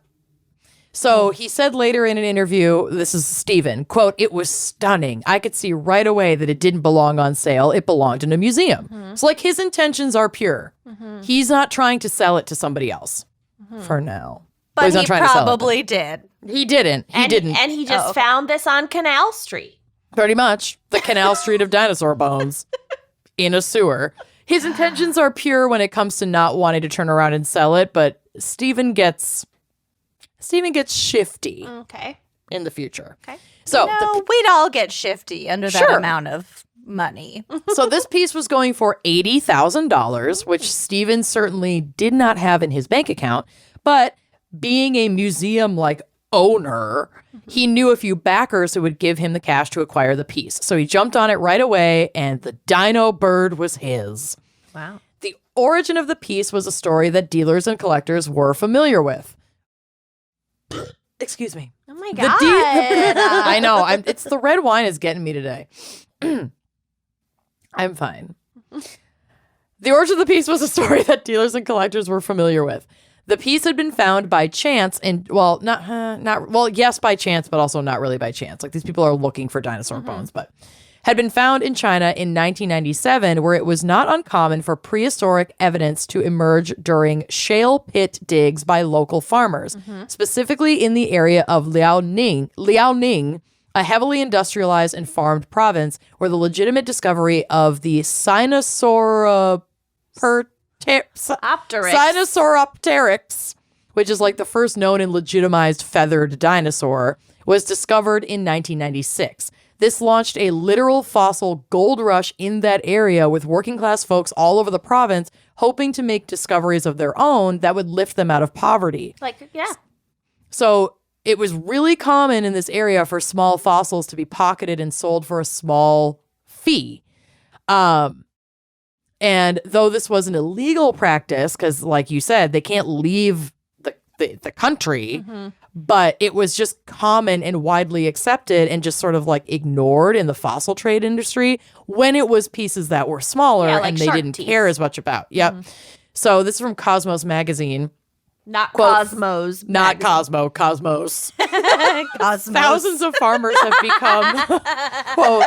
So he said later in an interview, this is Stephen, quote, "It was stunning. I could see right away that it didn't belong on sale. It belonged in a museum." So like his intentions are pure. He's not trying to sell it to somebody else for now. But he's not he trying to sell it. probably did. He didn't. He didn't. And he just found this on Canal Street. Pretty much. The Canal Street of dinosaur bones in a sewer. His intentions are pure when it comes to not wanting to turn around and sell it, but Stephen gets shifty in the future. Okay. So we'd all get shifty under that Sure. amount of money. so this piece was going for $80,000, which Stephen certainly did not have in his bank account, but being a museum like owner, he knew a few backers who would give him the cash to acquire the piece. So he jumped on it right away, and the dino bird was his. Wow. The origin of the piece was a story that dealers and collectors were familiar with. Excuse me. Oh my God. I know. It's the red wine is getting me today. I'm fine. The origin of the piece was a story that dealers and collectors were familiar with. The piece had been found by chance, and yes, by chance, but also not really by chance. Like these people are looking for dinosaur bones, but had been found in China in 1997, where it was not uncommon for prehistoric evidence to emerge during shale pit digs by local farmers, specifically in the area of Liaoning, a heavily industrialized and farmed province where the legitimate discovery of the Sinosauropteryx, which is like the first known and legitimized feathered dinosaur, was discovered in 1996. This launched a literal fossil gold rush in that area, with working class folks all over the province hoping to make discoveries of their own that would lift them out of poverty. So it was really common in this area for small fossils to be pocketed and sold for a small fee. And though this was an illegal practice, because like you said, they can't leave the country, but it was just common and widely accepted and just sort of like ignored in the fossil trade industry when it was pieces that were smaller and they didn't care as much about. Yep. So this is from Cosmos magazine. Not Quote, Cosmos. Not Cosmo, Cosmos. Cosmos. Thousands of farmers have become, quote,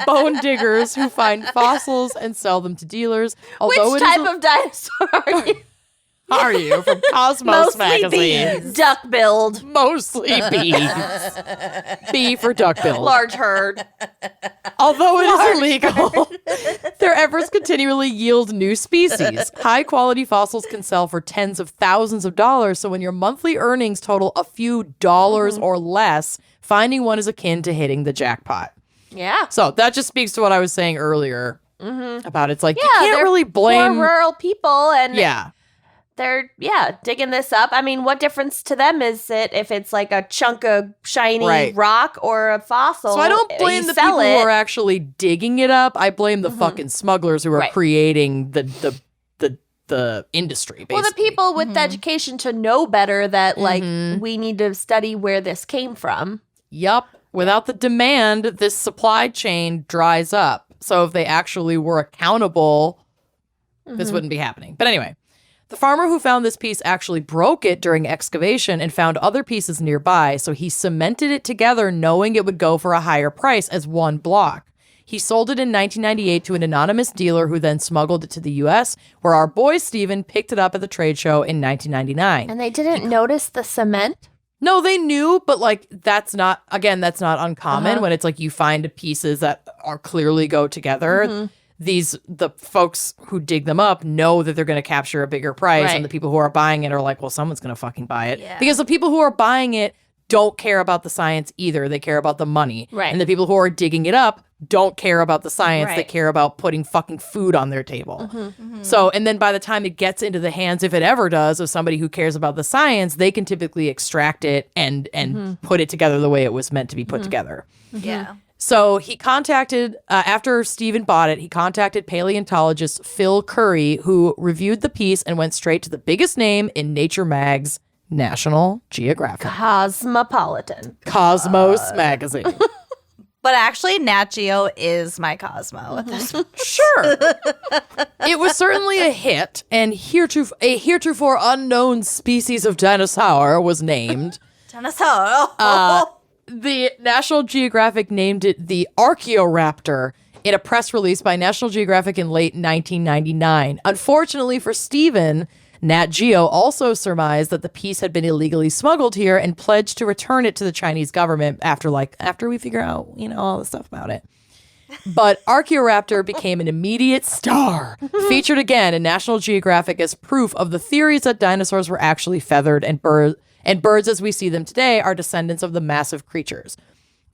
bone diggers who find fossils and sell them to dealers. Although Which type of dinosaur are you? Are you from Cosmos Mostly magazine? bees. Duck-billed. Mostly bees. B for duck-billed. Large herd. Although it is illegal, their efforts continually yield new species. High-quality fossils can sell for tens of thousands of dollars, so when your monthly earnings total a few dollars or less, finding one is akin to hitting the jackpot. Yeah. So that just speaks to what I was saying earlier about it's like, you they're can't really blame... poor rural people, and Yeah. they're, digging this up. I mean, what difference to them is it if it's like a chunk of shiny rock or a fossil? So I don't blame the people who are actually digging it up. I blame the fucking smugglers who are creating the industry, basically. Well, the people with the education to know better that, like, we need to study where this came from. Yup. Without the demand, this supply chain dries up. So if they actually were accountable, this wouldn't be happening. But anyway. The farmer who found this piece actually broke it during excavation and found other pieces nearby, so he cemented it together knowing it would go for a higher price as one block. He sold it in 1998 to an anonymous dealer who then smuggled it to the U.S., where our boy Steven picked it up at the trade show in 1999. And they didn't notice the cement? No, they knew, but like that's not uncommon when it's like you find pieces that are clearly go together. The folks who dig them up know that they're going to capture a bigger price, and the people who are buying it are like, well, someone's going to fucking buy it. Yeah. Because the people who are buying it don't care about the science either. They care about the money. Right. And the people who are digging it up don't care about the science. Right. They care about putting fucking food on their table. So, and then by the time it gets into the hands, if it ever does, of somebody who cares about the science, they can typically extract it and put it together the way it was meant to be put together. Yeah. So he contacted, after Stephen bought it, he contacted paleontologist Phil Curry, who reviewed the piece and went straight to the biggest name in Nature Mag's National Geographic. Cosmopolitan. Cosmos magazine. But actually, Nat Geo is my Cosmo at this point. Sure. It was certainly a hit, and a heretofore unknown species of dinosaur was named. Dinosaur. The National Geographic named it the Archaeoraptor in a press release by National Geographic in late 1999. Unfortunately for Steven, Nat Geo also surmised that the piece had been illegally smuggled here and pledged to return it to the Chinese government after we figure out, all the stuff about it. But Archaeoraptor became an immediate star, featured again in National Geographic as proof of the theories that dinosaurs were actually feathered and birds as we see them today are descendants of the massive creatures.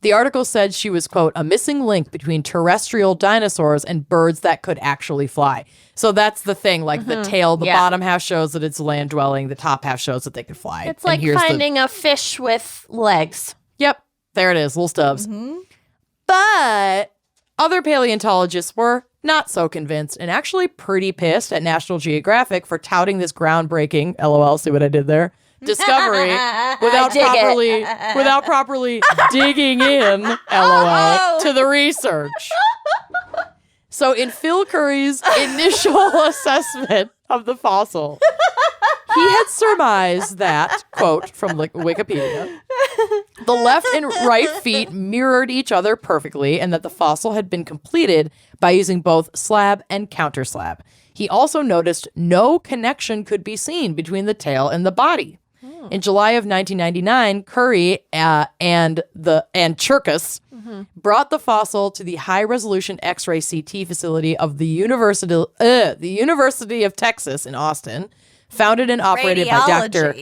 The article said she was, quote, a missing link between terrestrial dinosaurs and birds that could actually fly. So that's the thing, the tail, the bottom half shows that it's land dwelling, the top half shows that they could fly. It's like finding a fish with legs. Yep, there it is, little stubs. Mm-hmm. But other paleontologists were not so convinced and actually pretty pissed at National Geographic for touting this groundbreaking, LOL, see what I did there? Discovery without properly digging in, LOL, to the research. So in Phil Curry's initial assessment of the fossil, he had surmised that, quote from Wikipedia, the left and right feet mirrored each other perfectly and that the fossil had been completed by using both slab and counterslab. He also noticed no connection could be seen between the tail and the body. In July of 1999, Curry and Cherkas brought the fossil to the high-resolution X-ray CT facility of the University of Texas in Austin, founded and operated by Dr.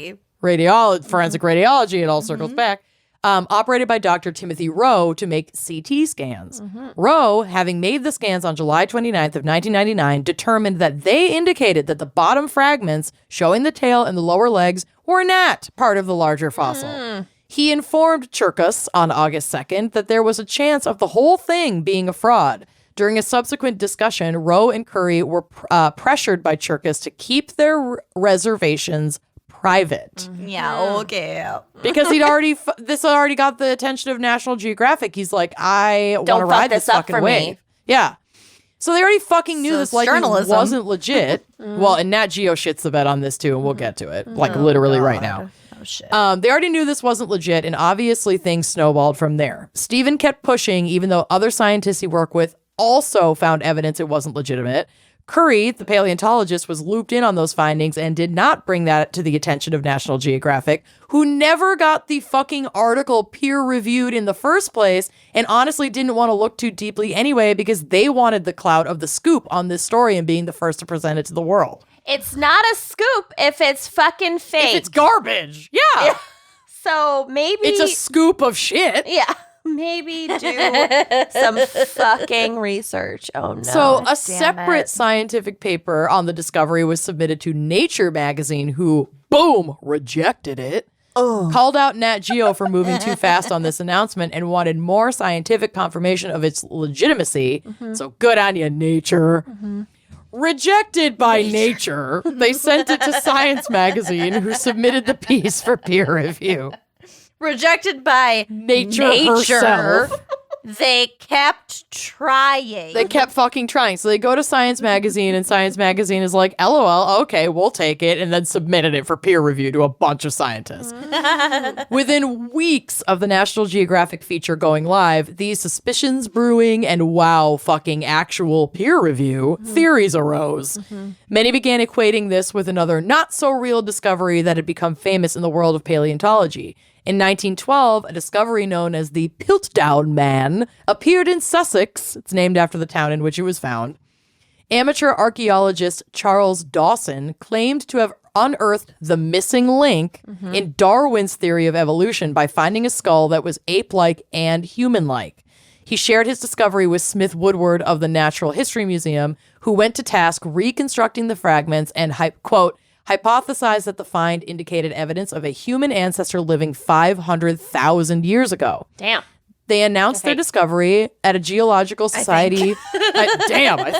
Forensic Radiology. It all circles back. Operated by Dr. Timothy Rowe to make CT scans. Rowe, having made the scans on July 29th of 1999, determined that they indicated that the bottom fragments showing the tail and the lower legs were not part of the larger fossil. He informed Cherkas on August 2nd that there was a chance of the whole thing being a fraud. During a subsequent discussion, Rowe and Curry were pressured by Cherkas to keep their reservations private. Yeah, okay. Because this already got the attention of National Geographic. He's like, I want to ride this fucking wave. Yeah. So they already fucking knew this wasn't legit. Well, and Nat Geo shits the bed on this too, and we'll get to it. Literally right now. Oh, shit. They already knew this wasn't legit, and obviously things snowballed from there. Stephen kept pushing, even though other scientists he worked with also found evidence it wasn't legitimate. Curry, the paleontologist, was looped in on those findings and did not bring that to the attention of National Geographic, who never got the fucking article peer-reviewed in the first place and honestly didn't want to look too deeply anyway because they wanted the clout of the scoop on this story and being the first to present it to the world. It's not a scoop if it's fucking fake. If it's garbage. Yeah. So maybe... It's a scoop of shit. Yeah. Maybe do some fucking research. Oh, no. So a separate scientific paper on the discovery was submitted to Nature magazine, who, boom, rejected it. Called out Nat Geo for moving too fast on this announcement and wanted more scientific confirmation of its legitimacy. So good on you, Nature. Rejected by Nature, they sent it to Science magazine, who submitted the piece for peer review. Rejected by Nature herself. They kept trying. They kept fucking trying. So they go to Science magazine, and Science magazine is like, LOL, okay, we'll take it, and then submitted it for peer review to a bunch of scientists. Within weeks of the National Geographic feature going live, these suspicions brewing and fucking actual peer review theories arose. Many began equating this with another not-so-real discovery that had become famous in the world of paleontology. In 1912, a discovery known as the Piltdown Man appeared in Sussex. It's named after the town in which it was found. Amateur archaeologist Charles Dawson claimed to have unearthed the missing link in Darwin's theory of evolution by finding a skull that was ape-like and human-like. He shared his discovery with Smith Woodward of the Natural History Museum, who went to task reconstructing the fragments and, quote, hypothesized that the find indicated evidence of a human ancestor living 500,000 years ago. Damn. They announced their discovery at a geological society. I think. I mean,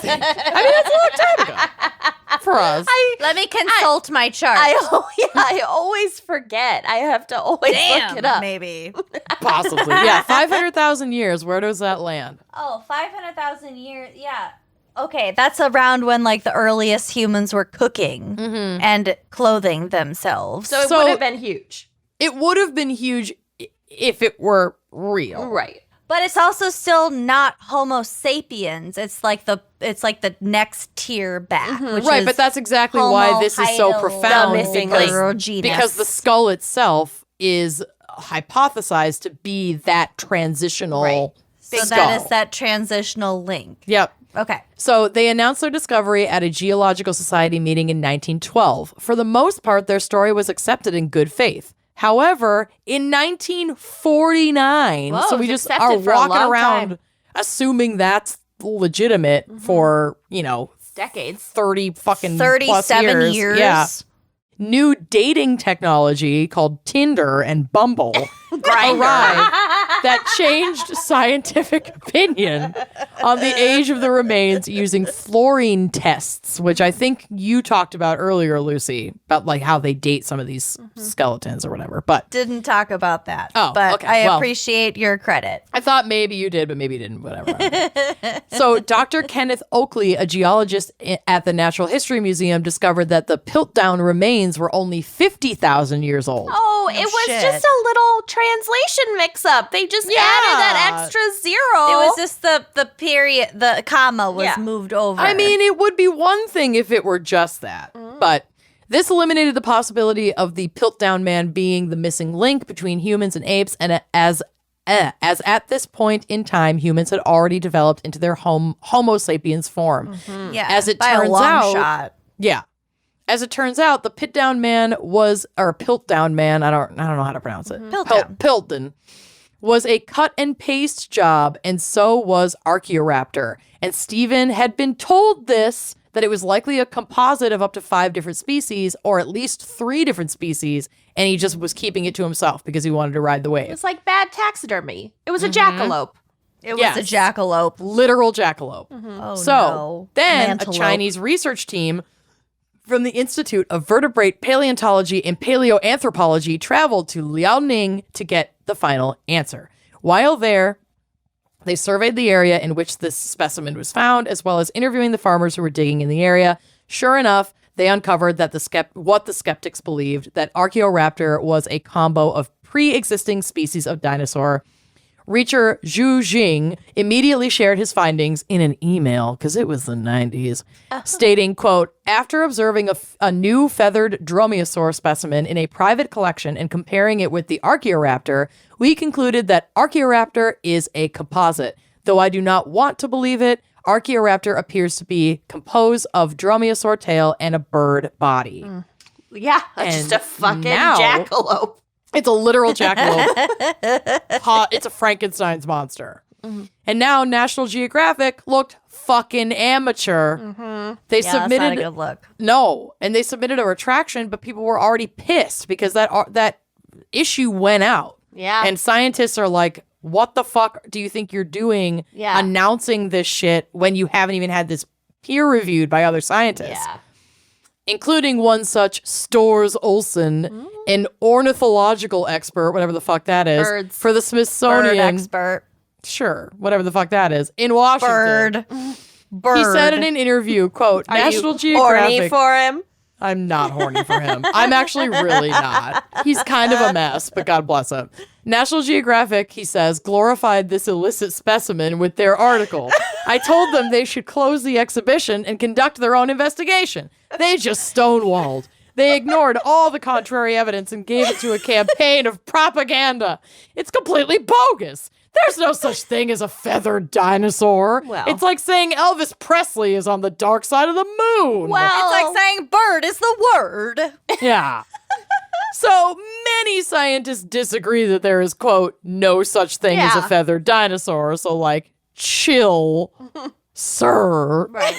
that's a long time ago. for us. Let me consult my chart. I always forget. I have to always look it up. Maybe. Possibly. Yeah, 500,000 years. Where does that land? Oh, 500,000 years. Yeah. Okay, that's around when like the earliest humans were cooking and clothing themselves. So it would have been huge. It would have been huge if it were real. Right. But it's also still not Homo sapiens. It's like the next tier back. Which Right, is but that's exactly Homo why this is so heidelberg profound. The missing Because the skull itself is hypothesized to be that transitional So skull. that is that transitional link. Yep. Okay. So they announced their discovery at a Geological Society meeting in 1912. For the most part, their story was accepted in good faith. However, in 1949, Whoa, so we it's just accepted are for a walking long around time. assuming that's legitimate for, Decades. 30 fucking 37 plus years. Yeah. New dating technology called Tinder and Bumble arrived that changed scientific opinion on the age of the remains using fluorine tests, which I think you talked about earlier, Lucy, about like how they date some of these skeletons or whatever. But Didn't talk about that. Oh, but okay. I Well, appreciate your credit. I thought maybe you did, but maybe you didn't, whatever. So Dr. Kenneth Oakley, a geologist at the Natural History Museum, discovered that the Piltdown remains were only 50,000 years old. Oh, it was shit. just a little translation mix-up. They just added that extra zero. It was just the period, the comma was Yeah. moved over. I mean, it would be one thing if it were just that, but this eliminated the possibility of the Piltdown man being the missing link between humans and apes, and as at this point in time, humans had already developed into their Homo sapiens form. yeah, as it by a turns long out- shot. Yeah. As it turns out, the Piltdown man was I don't know how to pronounce it. Piltdown. Piltdown was a cut and paste job, and so was Archaeoraptor. And Stephen had been told that it was likely a composite of up to 5 different species, or at least 3 different species, and he just was keeping it to himself because he wanted to ride the It wave. was like bad taxidermy. It was a jackalope. It was Yes. a jackalope. Literal jackalope. Oh, So no. then Mantelope. a Chinese research team from the Institute of Vertebrate Paleontology and Paleoanthropology traveled to Liaoning to get the final answer. While there, they surveyed the area in which this specimen was found, as well as interviewing the farmers who were digging in the area. Sure enough, they uncovered that what the skeptics believed, that Archaeoraptor was a combo of pre-existing species of dinosaur. Reacher Zhu Jing immediately shared his findings in an email, because it was the 90s, stating, quote, after observing a new feathered dromaeosaur specimen in a private collection and comparing it with the Archaeoraptor, we concluded that Archaeoraptor is a composite. Though I do not want to believe it, Archaeoraptor appears to be composed of dromaeosaur tail and a bird body. Yeah, just a fucking now- jackalope. It's a literal jackalope. It's a Frankenstein's monster. And now National Geographic looked fucking amateur. They Yeah, that's not a submitted good look. and they submitted a retraction, but people were already pissed because that issue went out. Yeah. And scientists are like, what the fuck do you think you're doing Yeah. announcing this shit when you haven't even had this peer reviewed by other scientists? Yeah. Including one such Stores Olson, an ornithological expert, whatever the fuck that is, Birds. for the Bird Smithsonian. expert. Sure, whatever the fuck that is, in Washington. Bird. He said in an interview, quote, Are National you horny Geographic. for him? I'm not horny for him. I'm actually really not. He's kind of a mess, but God bless him. National Geographic, he says, glorified this illicit specimen with their article. I told them they should close the exhibition and conduct their own investigation. They just stonewalled. They ignored all the contrary evidence and gave it to a campaign of propaganda. It's completely bogus. There's no such thing as a feathered dinosaur. Well. It's like saying Elvis Presley is on the dark side of the moon. Well, It's like saying bird is the word. Yeah. So many scientists disagree that there is, quote, no such thing as a Yeah. feathered dinosaur. So, like, chill, sir. right.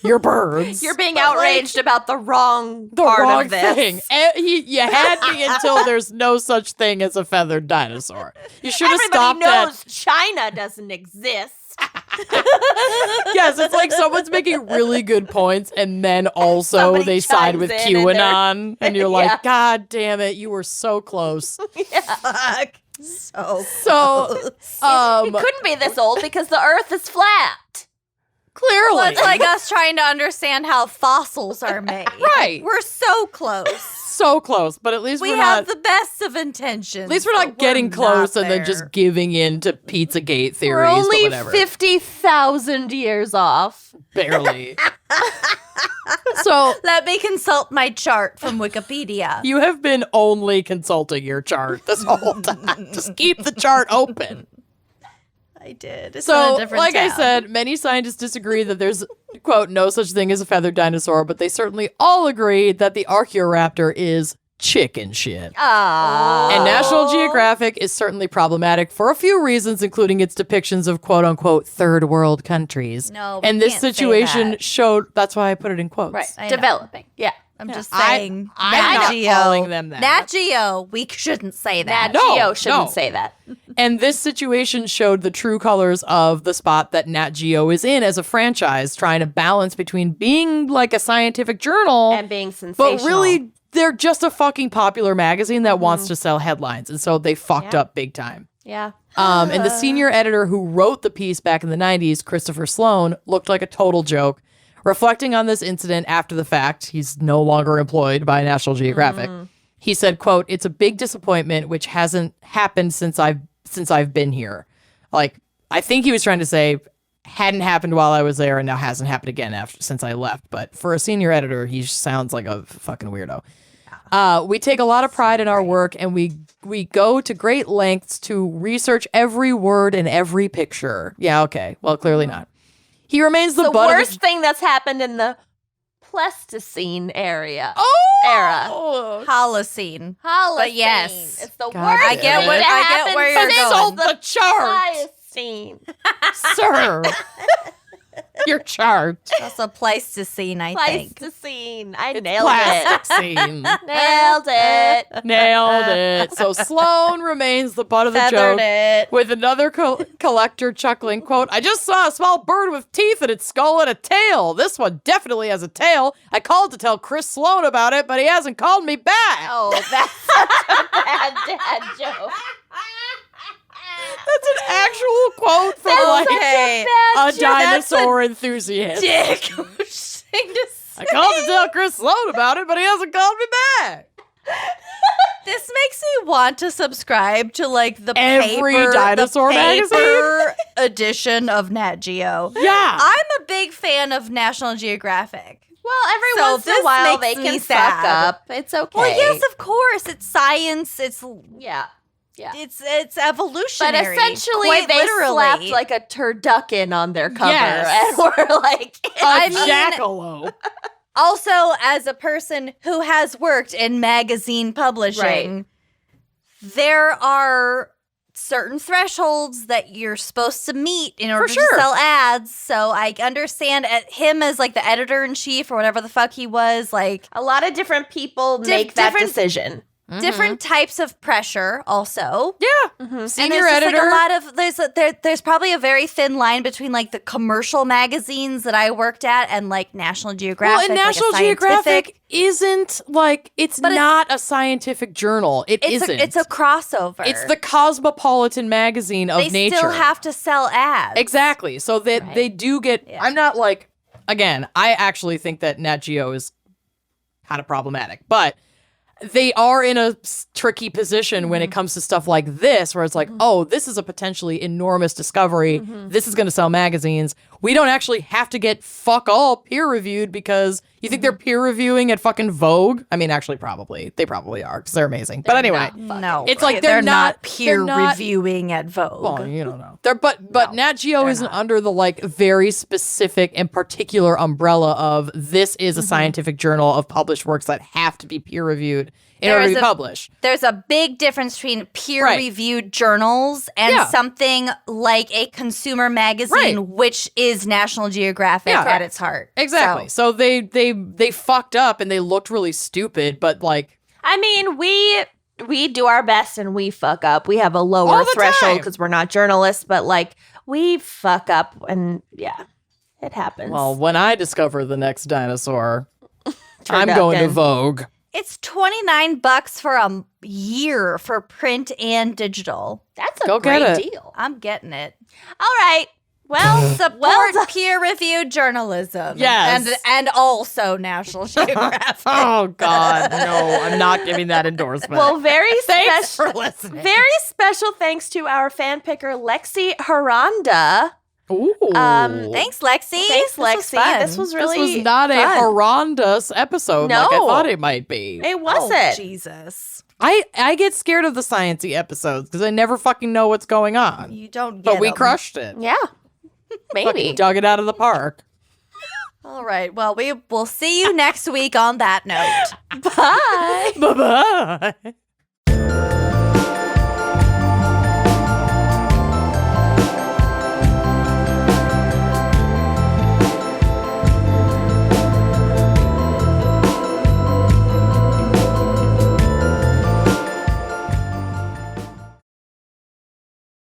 You're birds. You're being outraged about the wrong the part wrong of this. thing. You had me until there's no such thing as a feathered dinosaur. You should have Everybody stopped knows that. China doesn't exist. Yeah, Yes, it's like someone's making really good points, and then also Somebody they side chimes with in and they're- QAnon, and you're Yeah. like, God damn it, you were so close. Fuck. So So, It couldn't be this old because the Earth is flat. clearly. well, it's like us trying to understand how fossils are made. Right. We're so close. so close, but at least We we're have not. the best of intentions. At least we're not but getting not close and then there. just giving in to Pizzagate theories. We're only but whatever. 50,000 years off. Barely. So Let me consult my chart from Wikipedia. you have been only consulting your chart this whole time. Just keep the chart open. I did. It's So, in a different like I town. said, many scientists disagree that there's, quote, no such thing as a feathered dinosaur, but they certainly all agree that the Archaeoraptor is chicken shit. And National Geographic is certainly problematic for a few reasons, including its depictions of quote unquote third world countries. No, we and this can't say situation that. showed, that's why I put it in quotes. Right. I know. Developing. Yeah. I'm just I- saying. I'm Nat not Geo. calling them that. Nat Geo, we shouldn't say that. Nat No, Geo shouldn't no. say that. And this situation showed the true colors of the spot that Nat Geo is in as a franchise, trying to balance between being like a scientific journal And being sensational. but really they're just a fucking popular magazine that wants to sell headlines. And so they fucked up big time. Yeah. And the senior editor who wrote the piece back in the 90s, Christopher Sloan, looked like a total joke. Reflecting on this incident after the fact, he's no longer employed by National Geographic. He said, quote, "It's a big disappointment which hasn't happened since I've been here." Like, I think he was trying to say hadn't happened while I was there and now hasn't happened again since I left. But for a senior editor, he sounds like a fucking weirdo. We take a lot of pride in our work, and we go to great lengths to research every word and every picture. Yeah, okay. Well, clearly not. He remains the The butt worst of the... thing that's happened in the Pleistocene era. Era. Holocene. Holocene. But yes. It's the God worst I get thing what- that I get happened where you're since going. Consult the chart, Pliocene. sir. Your chart. That's a Pleistocene, I think. Pleistocene. I nailed Plastic scene. it. Nailed it. Nailed it. So Sloan remains the butt of the Feathered joke. it. With another collector chuckling, quote, "I just saw a small bird with teeth in its skull and a tail. This one definitely has a tail. I called to tell Chris Sloan about it, but he hasn't called me back." Oh, that's such a bad dad joke. That's an actual quote from like Okay. a dinosaur enthusiast. Dick. Thing to say. I called to tell Chris Sloan about it, but he hasn't called me back. This makes me want to subscribe to like the Every paper, dinosaur the magazine? paper edition of Nat Geo. Yeah. I'm a big fan of National Geographic. Well, every So once in a this while makes they me can sad. fuck up. It's okay. Well, yes, of course. It's science. It's Yeah. Yeah. it's But evolutionary. essentially, quite they literally. slapped like a turducken on their cover, Yes. and we're like, A mean- jackalope. Also, as a person who has worked in magazine publishing, there are certain thresholds that you're supposed to meet in order sure. to sell ads. So I understand him as like the editor in chief or whatever the fuck he was, like a lot of different people make that different- decision. different types of pressure also. Yeah. And Senior there's just, editor. like a lot of there's probably a very thin line between like the commercial magazines that I worked at and like National Geographic. Well, and like, a National scientific- Geographic isn't like it's But not a scientific journal. it's a crossover. It's the cosmopolitan magazine of they nature. still have to sell ads. Exactly. So that Right. they do get. Yeah. I'm not like. Again, I actually think that Nat Geo is kind of problematic, but they are in a tricky position when it comes to stuff like this, where it's like, oh, this is a potentially enormous discovery. This is going to sell magazines. We don't actually have to get fuck all peer reviewed because you think they're peer reviewing at fucking Vogue? I mean, actually, probably. They probably are because they're amazing. But anyway, No, It's like they're not- peer they're not- reviewing at Vogue. well, you don't know. But Nat Geo isn't under the like very specific and particular umbrella of this is a scientific journal of published works that have to be peer reviewed in There order is to be a- published. There's a big difference between peer-reviewed journals and Yeah. something like a consumer magazine, Right. which is National Geographic Yeah. at its heart. Exactly. So, So they fucked up and they looked really stupid, but like I mean, we do our best and we fuck up. We have a All lower the threshold time. because we're not journalists, but like we fuck up and yeah. It happens. Well, when I discover the next dinosaur, I'm out going to good. Vogue. It's $29 for a year for print and digital. That's a Go get great it. deal. I'm getting it. All right. Well, Support peer-reviewed journalism. Yes. And also National Geographic. Oh, God. No, I'm not giving that endorsement. well, very Thanks for special. listening. Very special thanks to our fan picker Lexi Haranda. Ooh. Thanks, Lexi. Thanks, This was Lexi. fun. This was really This was not a fun. horrendous episode like I No. thought it might be. It wasn't. Jesus. I get scared of the sciencey episodes because I never fucking know what's going on. You don't get But we 'em. crushed it. Yeah. Fucking Maybe. dug it out of the park. All right. Well, we will see you next week on that note. Bye. Bye-bye.